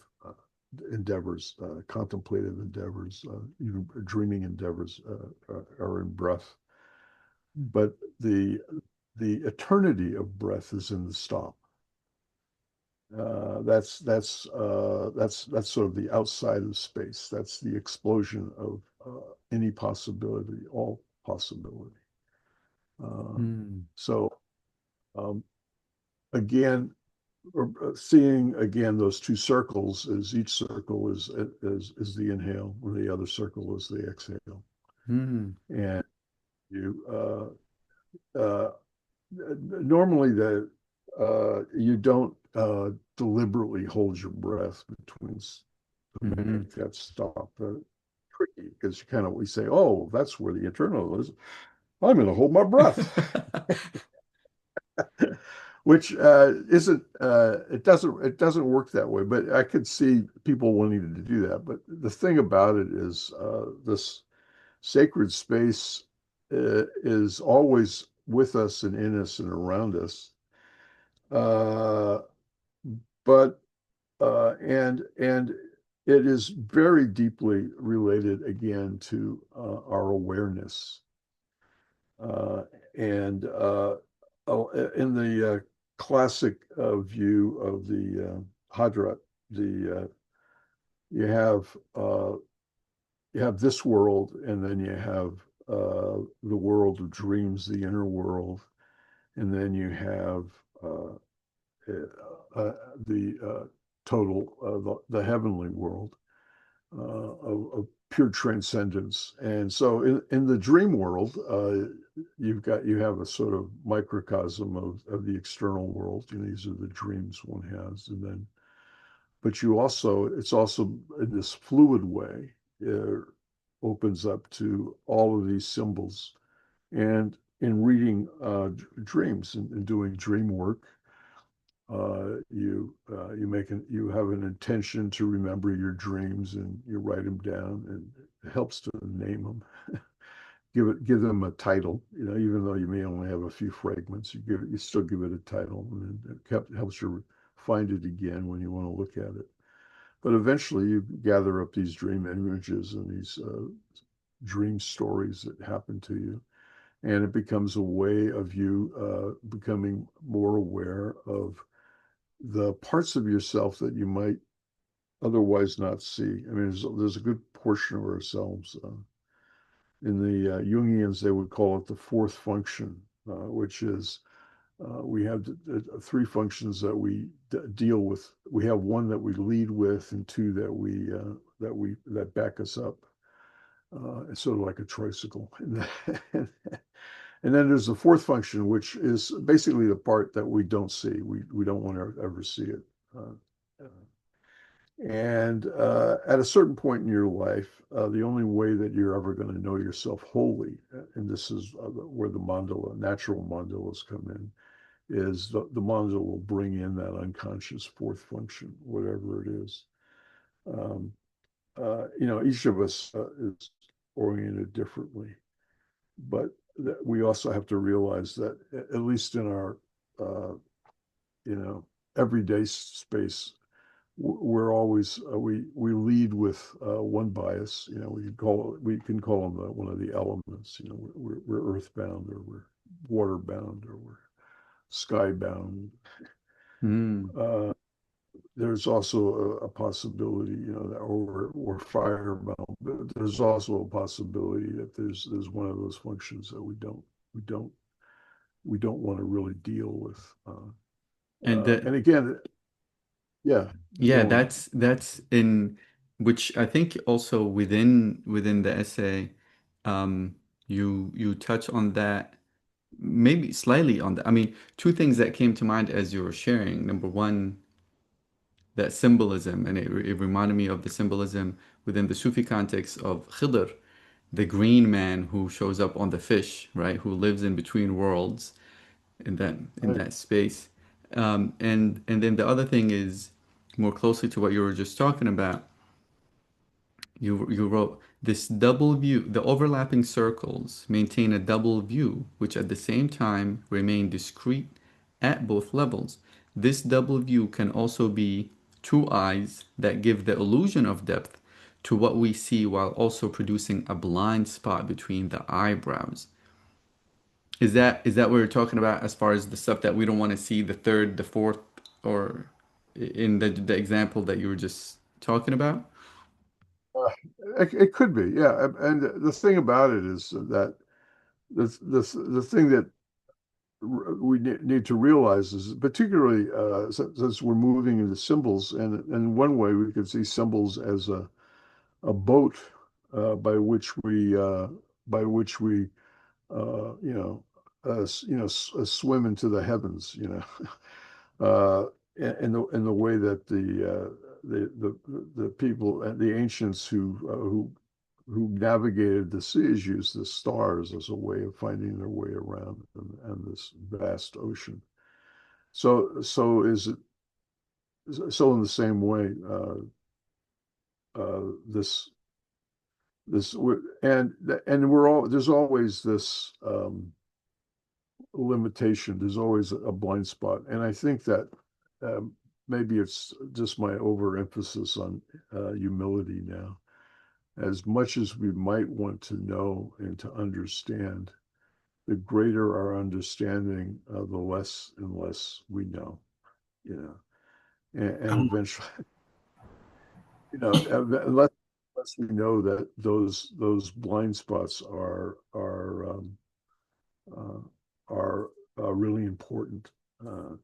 endeavors, contemplative endeavors, even dreaming endeavors are in breath. But the eternity of breath is in the stop. That's sort of the outside of space. That's the explosion any possibility, all possibility. Uh, Mm. so um, again, seeing again those two circles as each circle is the inhale, and the other circle is the exhale, Mm. and you normally you don't deliberately hold your breath between to Mm-hmm. make that stop. Tricky because we say, oh, that's where the internal is. I'm going to hold my breath, which isn't it doesn't work that way. But I could see people wanting to do that. But the thing about it is this sacred space is always with us and in us and around us. Uh, but and it is very deeply related again to our awareness. Uh, and in the classic view of the Hadrat, the you have uh, you have this world, and then you have the world of dreams, the inner world, and then you have uh, the total, the heavenly world of pure transcendence. And so in the dream world, you have a sort of microcosm of the external world. These are the dreams one has, and then but it's also in this fluid way, it opens up to all of these symbols. And in reading dreams and doing dream work, you have an intention to remember your dreams, and you write them down, and it helps to name them. Give them a title. Even though you may only have a few fragments, you still give it a title, and it helps you find it again when you want to look at it. But eventually, you gather up these dream images and these dream stories that happen to you, and it becomes a way of you becoming more aware of the parts of yourself that you might otherwise not see. I mean, there's a good portion of ourselves. In the Jungians, they would call it the fourth function, which is we have three functions that we deal with. We have one that we lead with, and two that back us up. It's sort of like a tricycle. And then there's the fourth function, which is basically the part that we don't see. We don't want to ever see it. Uh, and at a certain point in your life, the only way that you're ever going to know yourself wholly, and this is where the natural mandalas come in, is the mandala will bring in that unconscious fourth function, whatever it is. Um, each of us is oriented differently, but we also have to realize that at least in our uh, you know everyday space, we're always we lead with one bias. We can call them one of the elements. We're earthbound, or we're waterbound, or we're skybound. Mm. Uh, there's also a possibility, that or firebound, but there's also a possibility that there's one of those functions that we don't we don't want to really deal with. And the And again, yeah, Yeah, go on. that's in which I think also within the essay, you touch on that, maybe slightly on that. I mean, two things that came to mind as you were sharing. Number one, that symbolism, and it reminded me of the symbolism within the Sufi context of Khidr, the green man who shows up on the fish, right? Who lives in between worlds in Right. that space. And then the other thing is more closely to what you were just talking about. You wrote this double view. The overlapping circles maintain a double view, which at the same time remain discrete at both levels. This double view can also be two eyes that give the illusion of depth to what we see while also producing a blind spot between the eyebrows. Is that what you're talking about as far as the stuff that we don't want to see, the third, the fourth, or in the example that you were just talking about? Uh, it could be, yeah. And the thing about it is that the thing that we need to realize is, particularly since we're moving into symbols, and one way we could see symbols as a boat by which we you know swim into the heavens, uh, in the way that the people, the ancients who navigated the seas used the stars as a way of finding their way around and this vast ocean. So in the same way, this this and we're all there's always this limitation. There's always a blind spot, and I think that maybe it's just my overemphasis on humility now. As much as we might want to know and to understand, the greater our understanding, the less and less we know, you know, and Um, eventually, unless we know that those blind spots uh, are really important, and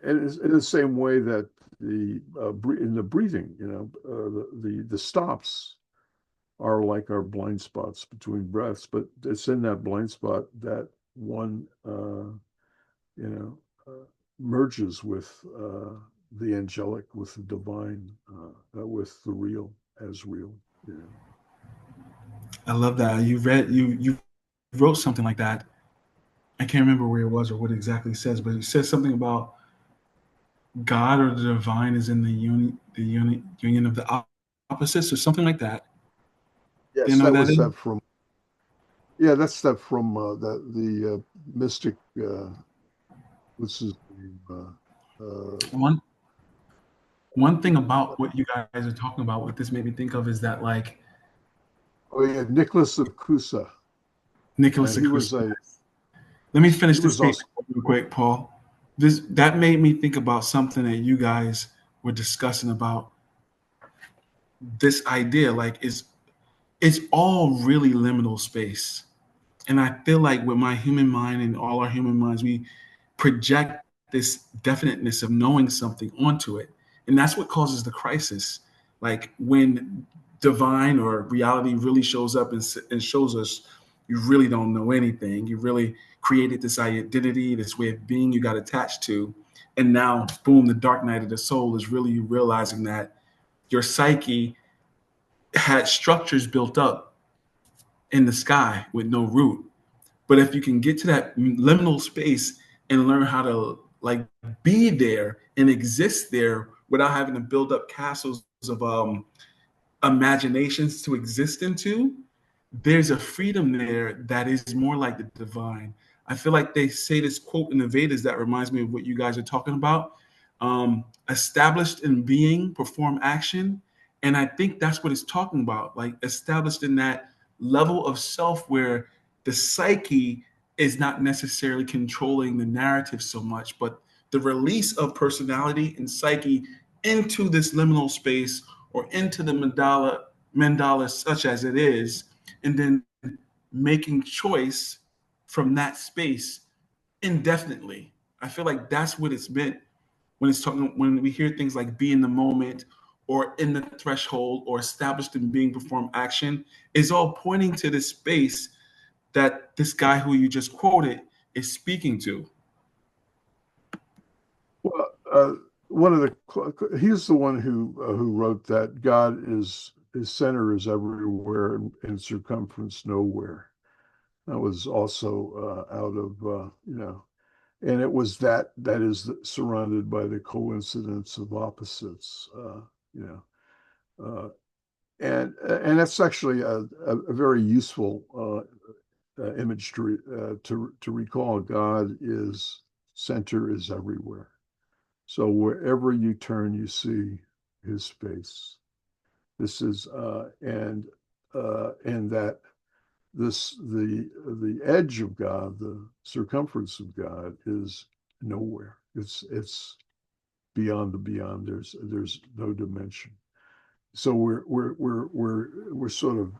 it's in the same way that in the breathing, the stops are like our blind spots between breaths, but it's in that blind spot that one, you know, merges with the angelic, with the divine, with the real as real. You know. I love that. You wrote something like that. I can't remember where it was or what it exactly says, but it says something about God or the divine is in union of the opposites or something like that. Do you Yes, know what that that was is? that from. Yeah, that's that from the mystic. What's his name? One one thing about what you guys are talking about, what this made me think of is that like Oh yeah, Nicholas of Cusa, Nicholas and Cruz. Let me he finish this was statement also. real quick, Paul. This that made me think about something that you guys were discussing about this idea. Like it's all really liminal space. And I feel like with my human mind and all our human minds, we project this definiteness of knowing something onto it. And that's what causes the crisis. Like when divine or reality really shows up and shows us you really don't know anything. You really created this identity, this way of being you got attached to. And now, boom, the dark night of the soul is really you realizing that your psyche had structures built up in the sky with no root. But if you can get to that liminal space and learn how to like be there and exist there without having to build up castles of imaginations to exist into, there's a freedom there that is more like the divine. I feel like they say this quote in the Vedas that reminds me of what you guys are talking about. Established in being, perform action. And I think that's what it's talking about, like established in that level of self where the psyche is not necessarily controlling the narrative so much, but the release of personality and psyche into this liminal space or into the mandala such as it is, and then making choice from that space indefinitely. I feel like that's what it's meant when it's talking when we hear things like be in the moment or in the threshold or established in being perform action is all pointing to this space that this guy who you just quoted is speaking to. Well, one of he's the one who wrote that God is his center is everywhere and circumference nowhere. That was also out of and it was that is surrounded by the coincidence of opposites. You know, and that's actually a very useful image to recall. God is center is everywhere. So wherever you turn, you see his face. This is and that the edge of God, the circumference of God, is nowhere. It's beyond the beyond. There's no dimension. So we're sort of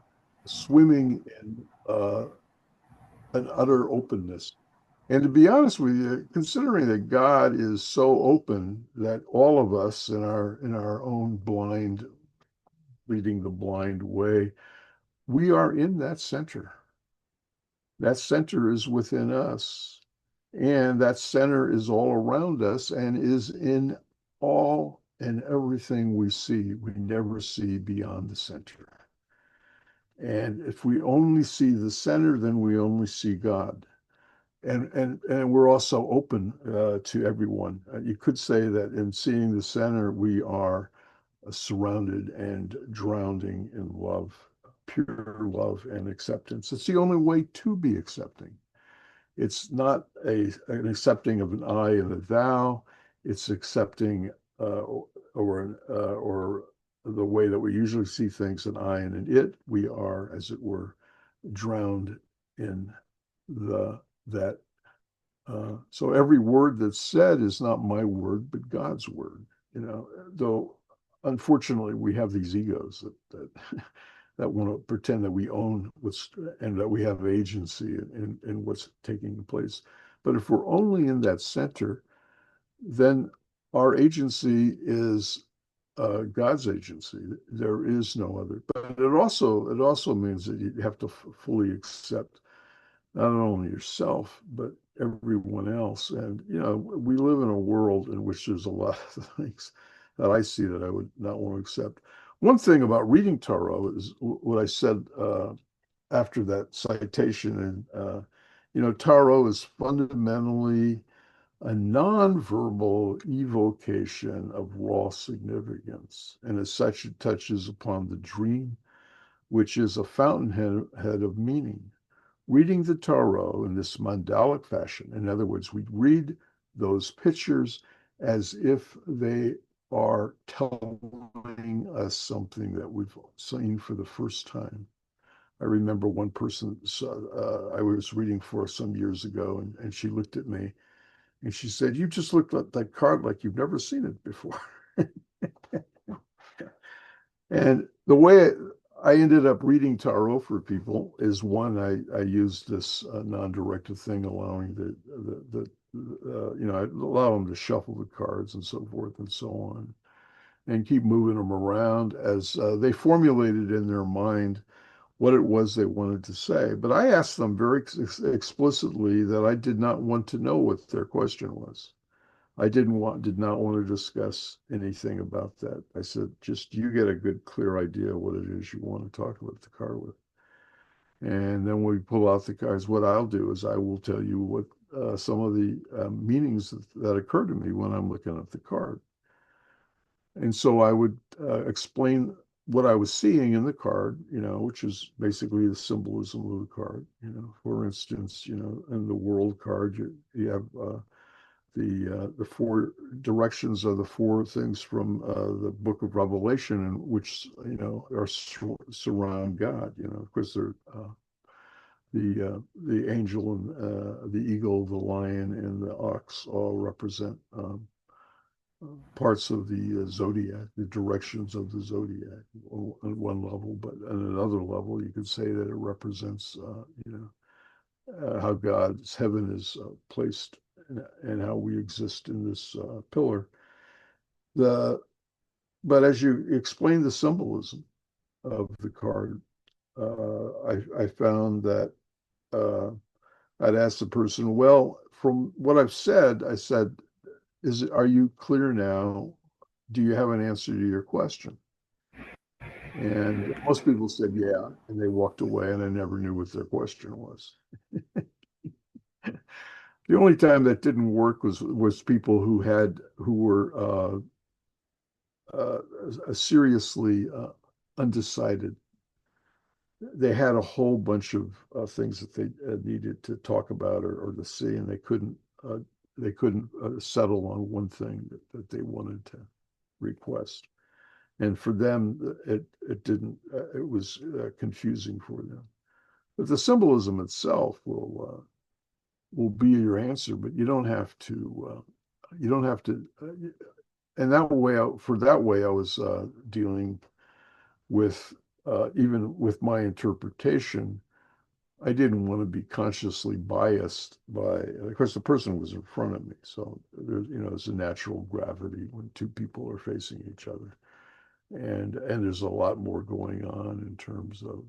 swimming in an utter openness. And to be honest with you, considering that God is so open that all of us in our own blind, leading the blind way, we are in that center. That center is within us. And that center is all around us and is in all and everything we see. We never see beyond the center. And if we only see the center, then we only see God. And we're also open to everyone. You could say that in seeing the center, we are surrounded and drowning in love, pure love and acceptance. It's the only way to be accepting. It's not an accepting of an I and a thou. It's accepting or the way that we usually see things, an I and an it. We are, as it were, drowned in the that. So every word that's said is not my word, but God's word. You know, though unfortunately we have these egos that that want to pretend that we own what's and that we have agency in what's taking place. But if we're only in that center, then our agency is God's agency. There is no other. But it also means that you have to fully accept not only yourself but everyone else. And you know, we live in a world in which there's a lot of things that I see that I would not want to accept. One thing about reading Tarot is what I said after that citation, and you know, Tarot is fundamentally a nonverbal evocation of raw significance, and as such, it touches upon the dream, which is a fountainhead of meaning. Reading the Tarot in this mandala-like fashion, in other words, we read those pictures as if they are telling us something that we've seen for the first time. I remember one person I was reading for some years ago, and she looked at me and she said, "You just looked at that card like you've never seen it before." And the way I ended up reading tarot for people is one, I used this non-directive thing, allowing you know, I allow them to shuffle the cards and so forth and so on, and keep moving them around as they formulated in their mind what it was they wanted to say. But I asked them very explicitly that I did not want to know what their question was. I did not want to discuss anything about that. I said, just you get a good, clear idea what it is you want to talk about the card with. And then we pull out the cards. What I'll do is I will tell you what some of the meanings that occur to me when I'm looking at the card. And so I would explain what I was seeing in the card, you know, which is basically the symbolism of the card. You know, for instance, you know, in the world card, you have the four directions are the four things from the book of Revelation, in which, you know, are surround God. You know, of course, they're the angel and the eagle, the lion, and the ox all represent parts of the zodiac, the directions of the zodiac on one level. But on another level, you could say that it represents, you know, how God's heaven is placed and how we exist in this pillar. The but as you explain the symbolism of the card, I found that I'd ask the person, well, from what I've said, I said, are you clear now? Do you have an answer to your question? And most people said, yeah, and they walked away, and I never knew what their question was. The only time that didn't work was people who were seriously undecided. They had a whole bunch of things that they needed to talk about or to see, and they couldn't settle on one thing that they wanted to request. And for them, it didn't. It was confusing for them. But the symbolism itself will be your answer, but you don't have to. You don't have to. And that way, for that way, I was dealing with even with my interpretation, I didn't want to be consciously biased by, of course, the person was in front of me. So there's, it's a natural gravity when two people are facing each other. And there's a lot more going on in terms of,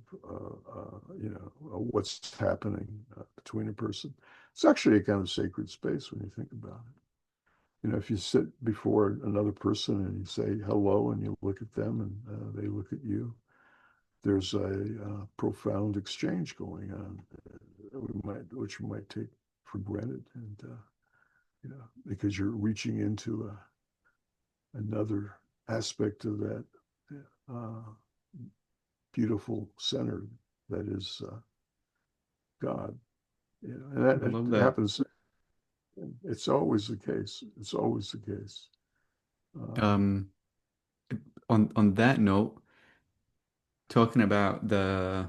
what's happening between a person. It's actually a kind of sacred space when you think about it. If you sit before another person and you say hello and you look at them and they look at you, there's a profound exchange going on, which we might take for granted, and because you're reaching into another aspect of that uh, beautiful center that is God. And I love that that. happens. It's always the case. It's always the case. Um, Um, on that note, talking about the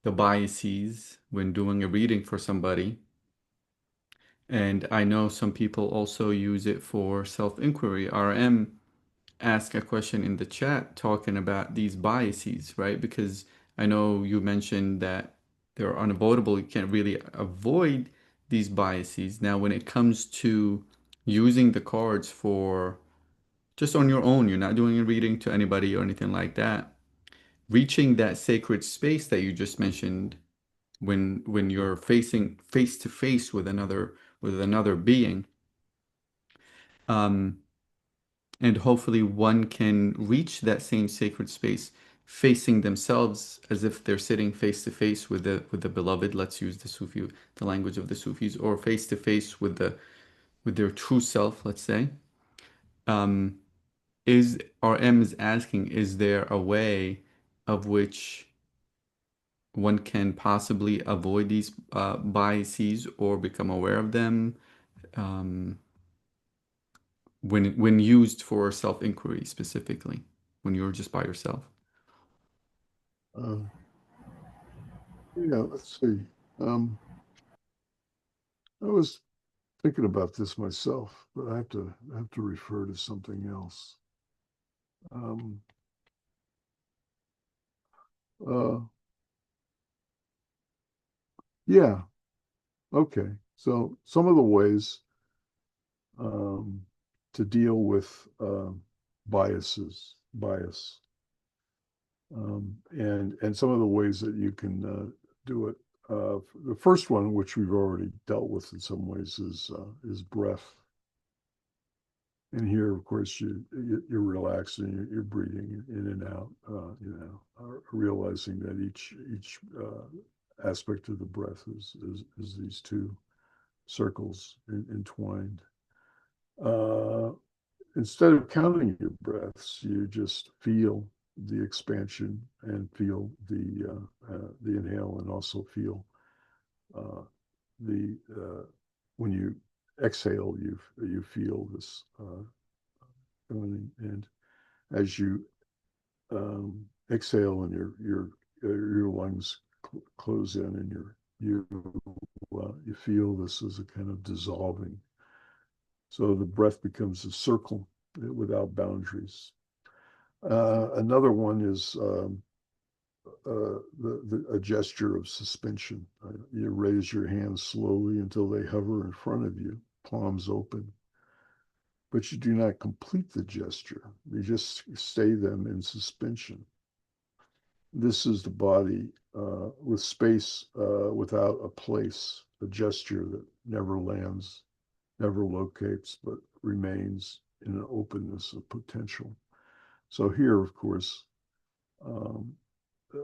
biases when doing a reading for somebody, and I know some people also use it for self-inquiry. RM asked a question in the chat talking about these biases, right? Because I know you mentioned that they're unavoidable. You can't really avoid these biases. Now, when it comes to using the cards for just on your own, you're not doing a reading to anybody or anything like that. Reaching that sacred space that you just mentioned when you're facing face to face with another being, um, and hopefully one can reach that same sacred space facing themselves as if they're sitting face to face with the beloved. Let's use the language of the Sufis, or face to face with their true self, let's say. Um, is RM is asking, is there a way of which one can possibly avoid these biases or become aware of them, um, when used for self-inquiry specifically, when you're just by yourself? uh, let's see. Um, I was thinking about this myself, but I have to refer to something else. Um, uh, yeah, okay. So some of the ways um, to deal with bias, and some of the ways that you can do it. The first one, which we've already dealt with in some ways, is breath. And here, of course, you're relaxing, you're breathing in and out, realizing that each aspect of the breath is these two circles entwined. Uh, Instead of counting your breaths, you just feel the expansion and feel the inhale, and also feel uh, the when you exhale, you feel this feeling, and as you exhale and your lungs close in, and you feel this as a kind of dissolving. So the breath becomes a circle without boundaries. Another one is a gesture of suspension. You raise your hands slowly until they hover in front of you, palms open, but you do not complete the gesture. You just stay them in suspension. This is the body with space without a place, a gesture that never lands, never locates, but remains in an openness of potential. So here, of course, um,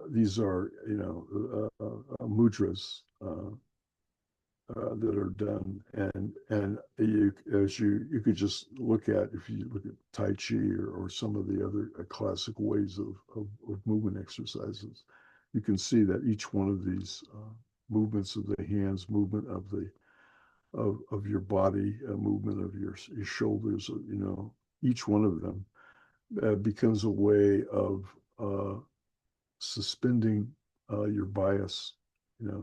these are, mudras that are done, and you could just look at, if you look at Tai Chi or some of the other classic ways of movement exercises, you can see that each one of these movements of the hands, movement of your body, movement of your shoulders, each one of them becomes a way of suspending your bias. You know,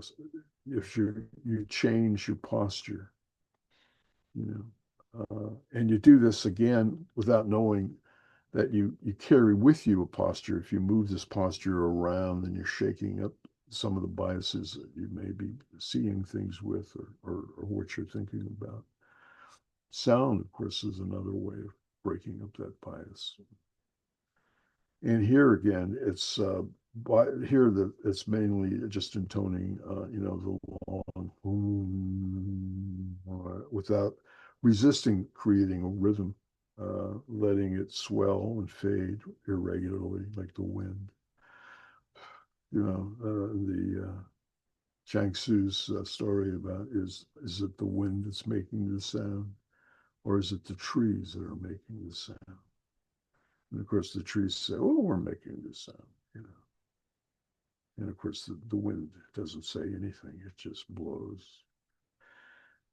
if you change your posture, and you do this again without knowing that you carry with you a posture. If you move this posture around, then you're shaking up some of the biases that you may be seeing things with, or what you're thinking about. Sound, of course, is another way of breaking up that bias. And here again, it's here that it's mainly just intoning, the long without resisting creating a rhythm, letting it swell and fade irregularly like the wind. The Chang Tzu's story about is it the wind that's making the sound, or is it the trees that are making the sound? And of course, the trees say, "Oh, we're making this sound," you know. And of course, the wind doesn't say anything; it just blows.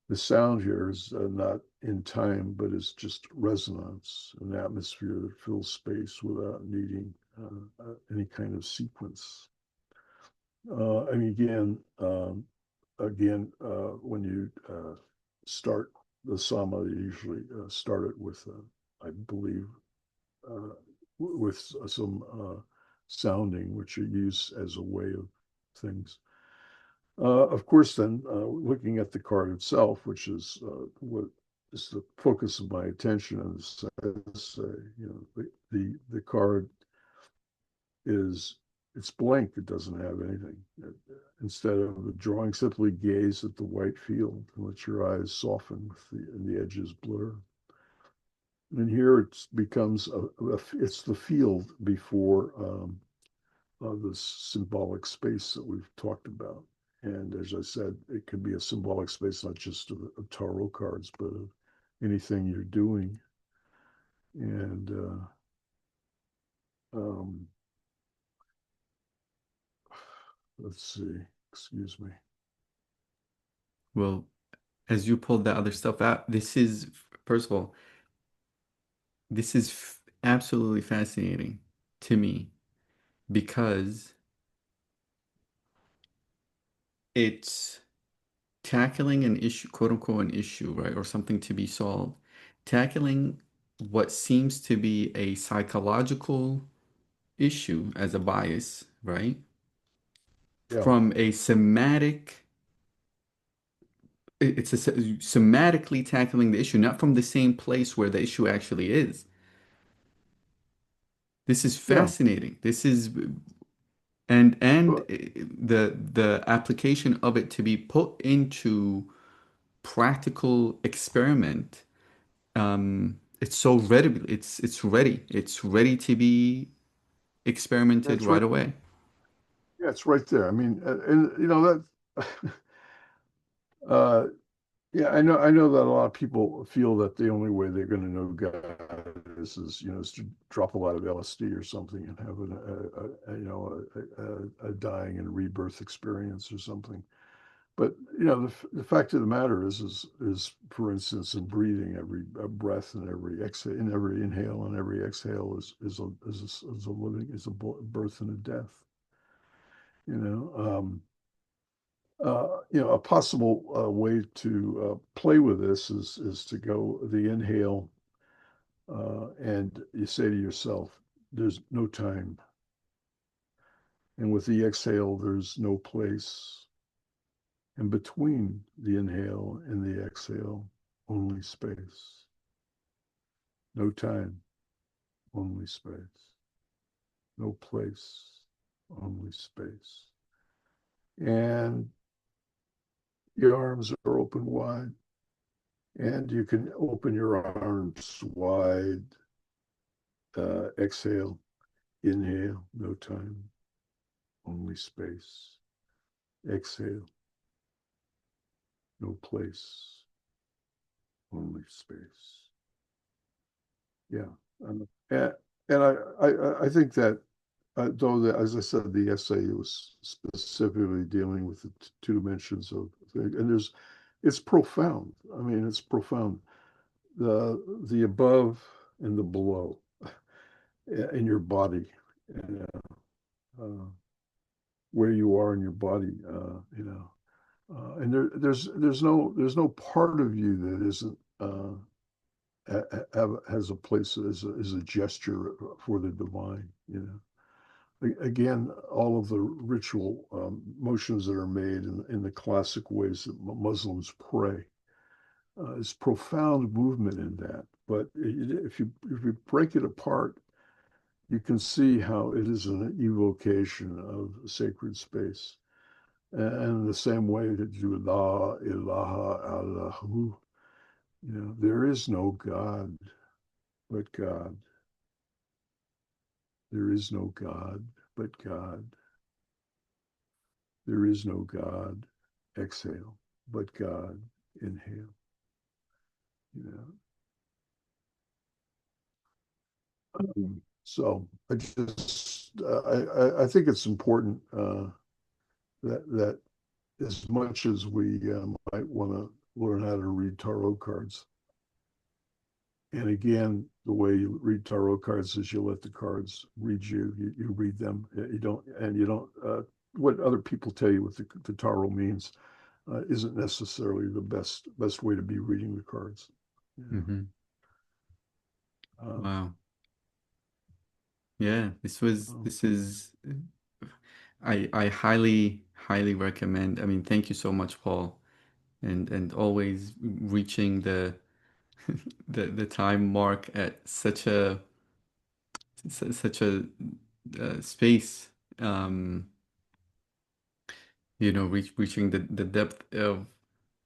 The sound here is not in time, but it's just resonance, an atmosphere that fills space without needing any kind of sequence. And when you start the sama, you usually start it with, I believe, uh, with some sounding, which you use as a way of things. Of course, then looking at the card itself, which is what is the focus of my attention, and says, the card is it's blank. It doesn't have anything. Instead of drawing, simply gaze at the white field and let your eyes soften and the edges blur. And here it becomes it's the field before the symbolic space that we've talked about. And as I said, it could be a symbolic space, not just of tarot cards, but of anything you're doing. And let's see, excuse me. Well, as you pulled that other stuff out, this is, first of all, this is absolutely fascinating to me because it's tackling an issue, quote unquote, an issue, right? Or something to be solved. Tackling what seems to be a psychological issue as a bias, right? Yeah, From a somatic, it's a somatically tackling the issue, not from the same place where the issue actually is. This is yeah. fascinating. This is and Well, the application of it to be put into practical experiment. It's so ready. It's ready to be experimented that's right. right away. Yeah, it's right there. I mean, and that. uh, Yeah, I know that a lot of people feel that the only way they're going to know God is to drop a lot of LSD or something and have a dying and rebirth experience or something. But the fact of the matter is for instance, in breathing, every breath and every exhale, in every inhale and every exhale is a living, is a birth and a death. You know, a possible way to play with this is to go the inhale, and you say to yourself, "There's no time," and with the exhale, "There's no place," and between the inhale and the exhale, only space. No time, only space. No place, only space. And your arms are open wide, and you can open your arms wide. Exhale, inhale, no time, only space. Exhale, no place, only space. Yeah. And I think that, as I said, the essay was specifically dealing with the two dimensions of things, and it's profound. I mean, it's profound. The above and the below in your body, and, where you are in your body, and there's no part of you that isn't has a place as a gesture for the divine. Again, all of the ritual motions that are made in the classic ways that Muslims pray is profound movement in that. But if you break it apart, you can see how it is an evocation of sacred space. And the same way that you La ilaha Allahu, there is no God but God. There is no God but God. There is no God, exhale, but God, inhale. You So I think it's important that as much as we might want to learn how to read tarot cards, and again, the way you read tarot cards is you let the cards read you. You read them. You don't. What other people tell you what the tarot means isn't necessarily the best way to be reading the cards. Mm-hmm. Um, Wow. Yeah, this is I highly recommend. I mean, thank you so much, Paul, and always reaching the time mark at such a space. Um, reaching the depth of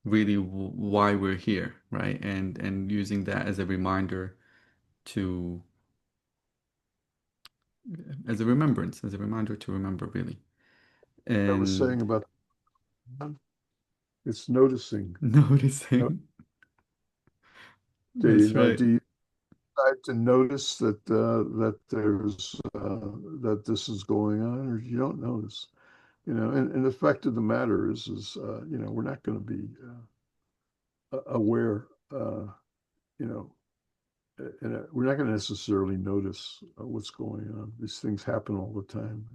really why we're here, right? And using that as a reminder to as a reminder to remember really. I was saying And about it's noticing. No, noticing. That's right. do you decide to notice that this is going on, or you don't notice? And the fact of the matter is we're not going to be aware, you know, and we're not going to necessarily notice what's going on. These things happen all the time.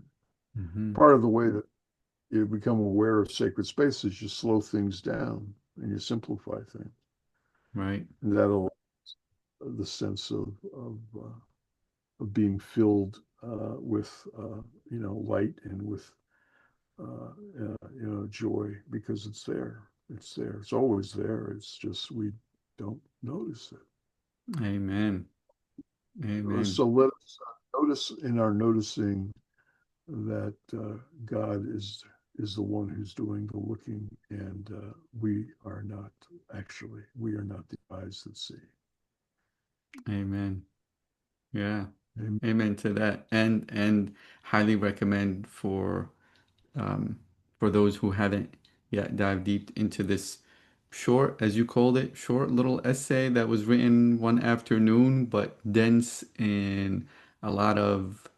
Hmm. Part of the way that you become aware of sacred spaces, you slow things down and you simplify things, Right. and that'll the sense of being filled with light and with joy because it's there. It's there. It's always there. It's just we don't notice it. Amen. Amen. So let us notice in our noticing that God is the one who's doing the looking, and we are not actually. We are not the eyes that see. Amen. Yeah. Amen. Amen to that. And highly recommend for those who haven't yet dived deep into this short, as you called it, short little essay that was written one afternoon, but dense in a lot of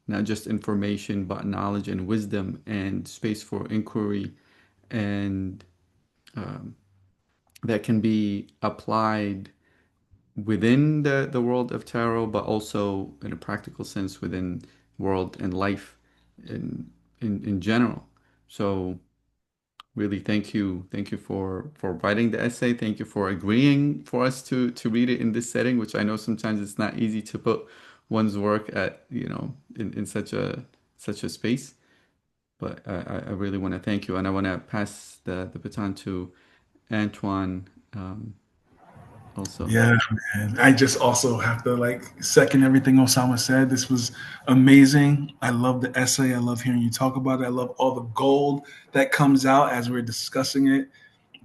not just information, but knowledge and wisdom and space for inquiry, and that can be applied within the world of tarot, but also in a practical sense within world and life in in general. So really, thank you for writing the essay. Thank you for agreeing for us to read it in this setting, which I know sometimes it's not easy to put one's work at in such a space. But I really want to thank you, and I want to pass the baton to Antoine also. Yeah, man. I just also have to second everything Osama said. This was amazing. I love the essay. I love hearing you talk about it. I love all the gold that comes out as we're discussing it.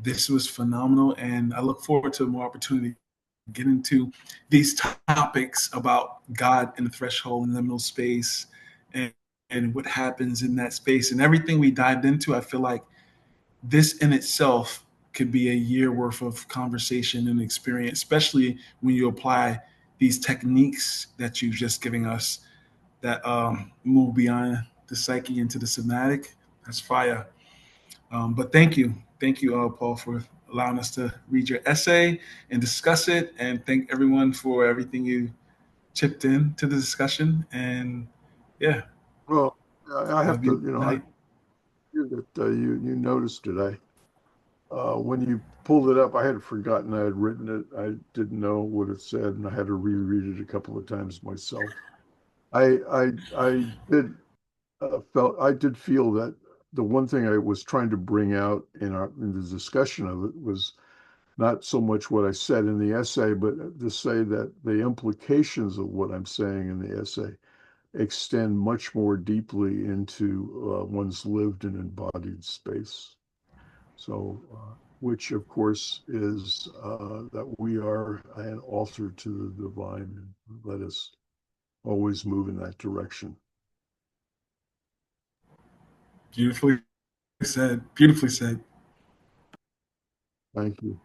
This was phenomenal, and I look forward to more opportunity to get into these topics about God and the threshold and liminal space, and what happens in that space and everything we dived into. I feel like this in itself could be a year worth of conversation and experience, especially when you apply these techniques that you've just given us that move beyond the psyche into the somatic. That's fire. But thank you, Paul, for allowing us to read your essay and discuss it. And thank everyone for everything you chipped in to the discussion. And yeah, Well, I have a have to, beautiful I night. hear that you noticed it. When you pulled it up, I had forgotten I had written it. I didn't know what it said, and I had to reread it a couple of times myself. I did I did feel that the one thing I was trying to bring out in the discussion of it was not so much what I said in the essay, but to say that the implications of what I'm saying in the essay extend much more deeply into one's lived and embodied space. So, which of course is that we are an altar to the divine, and let us always move in that direction. Beautifully said. Beautifully said. Thank you.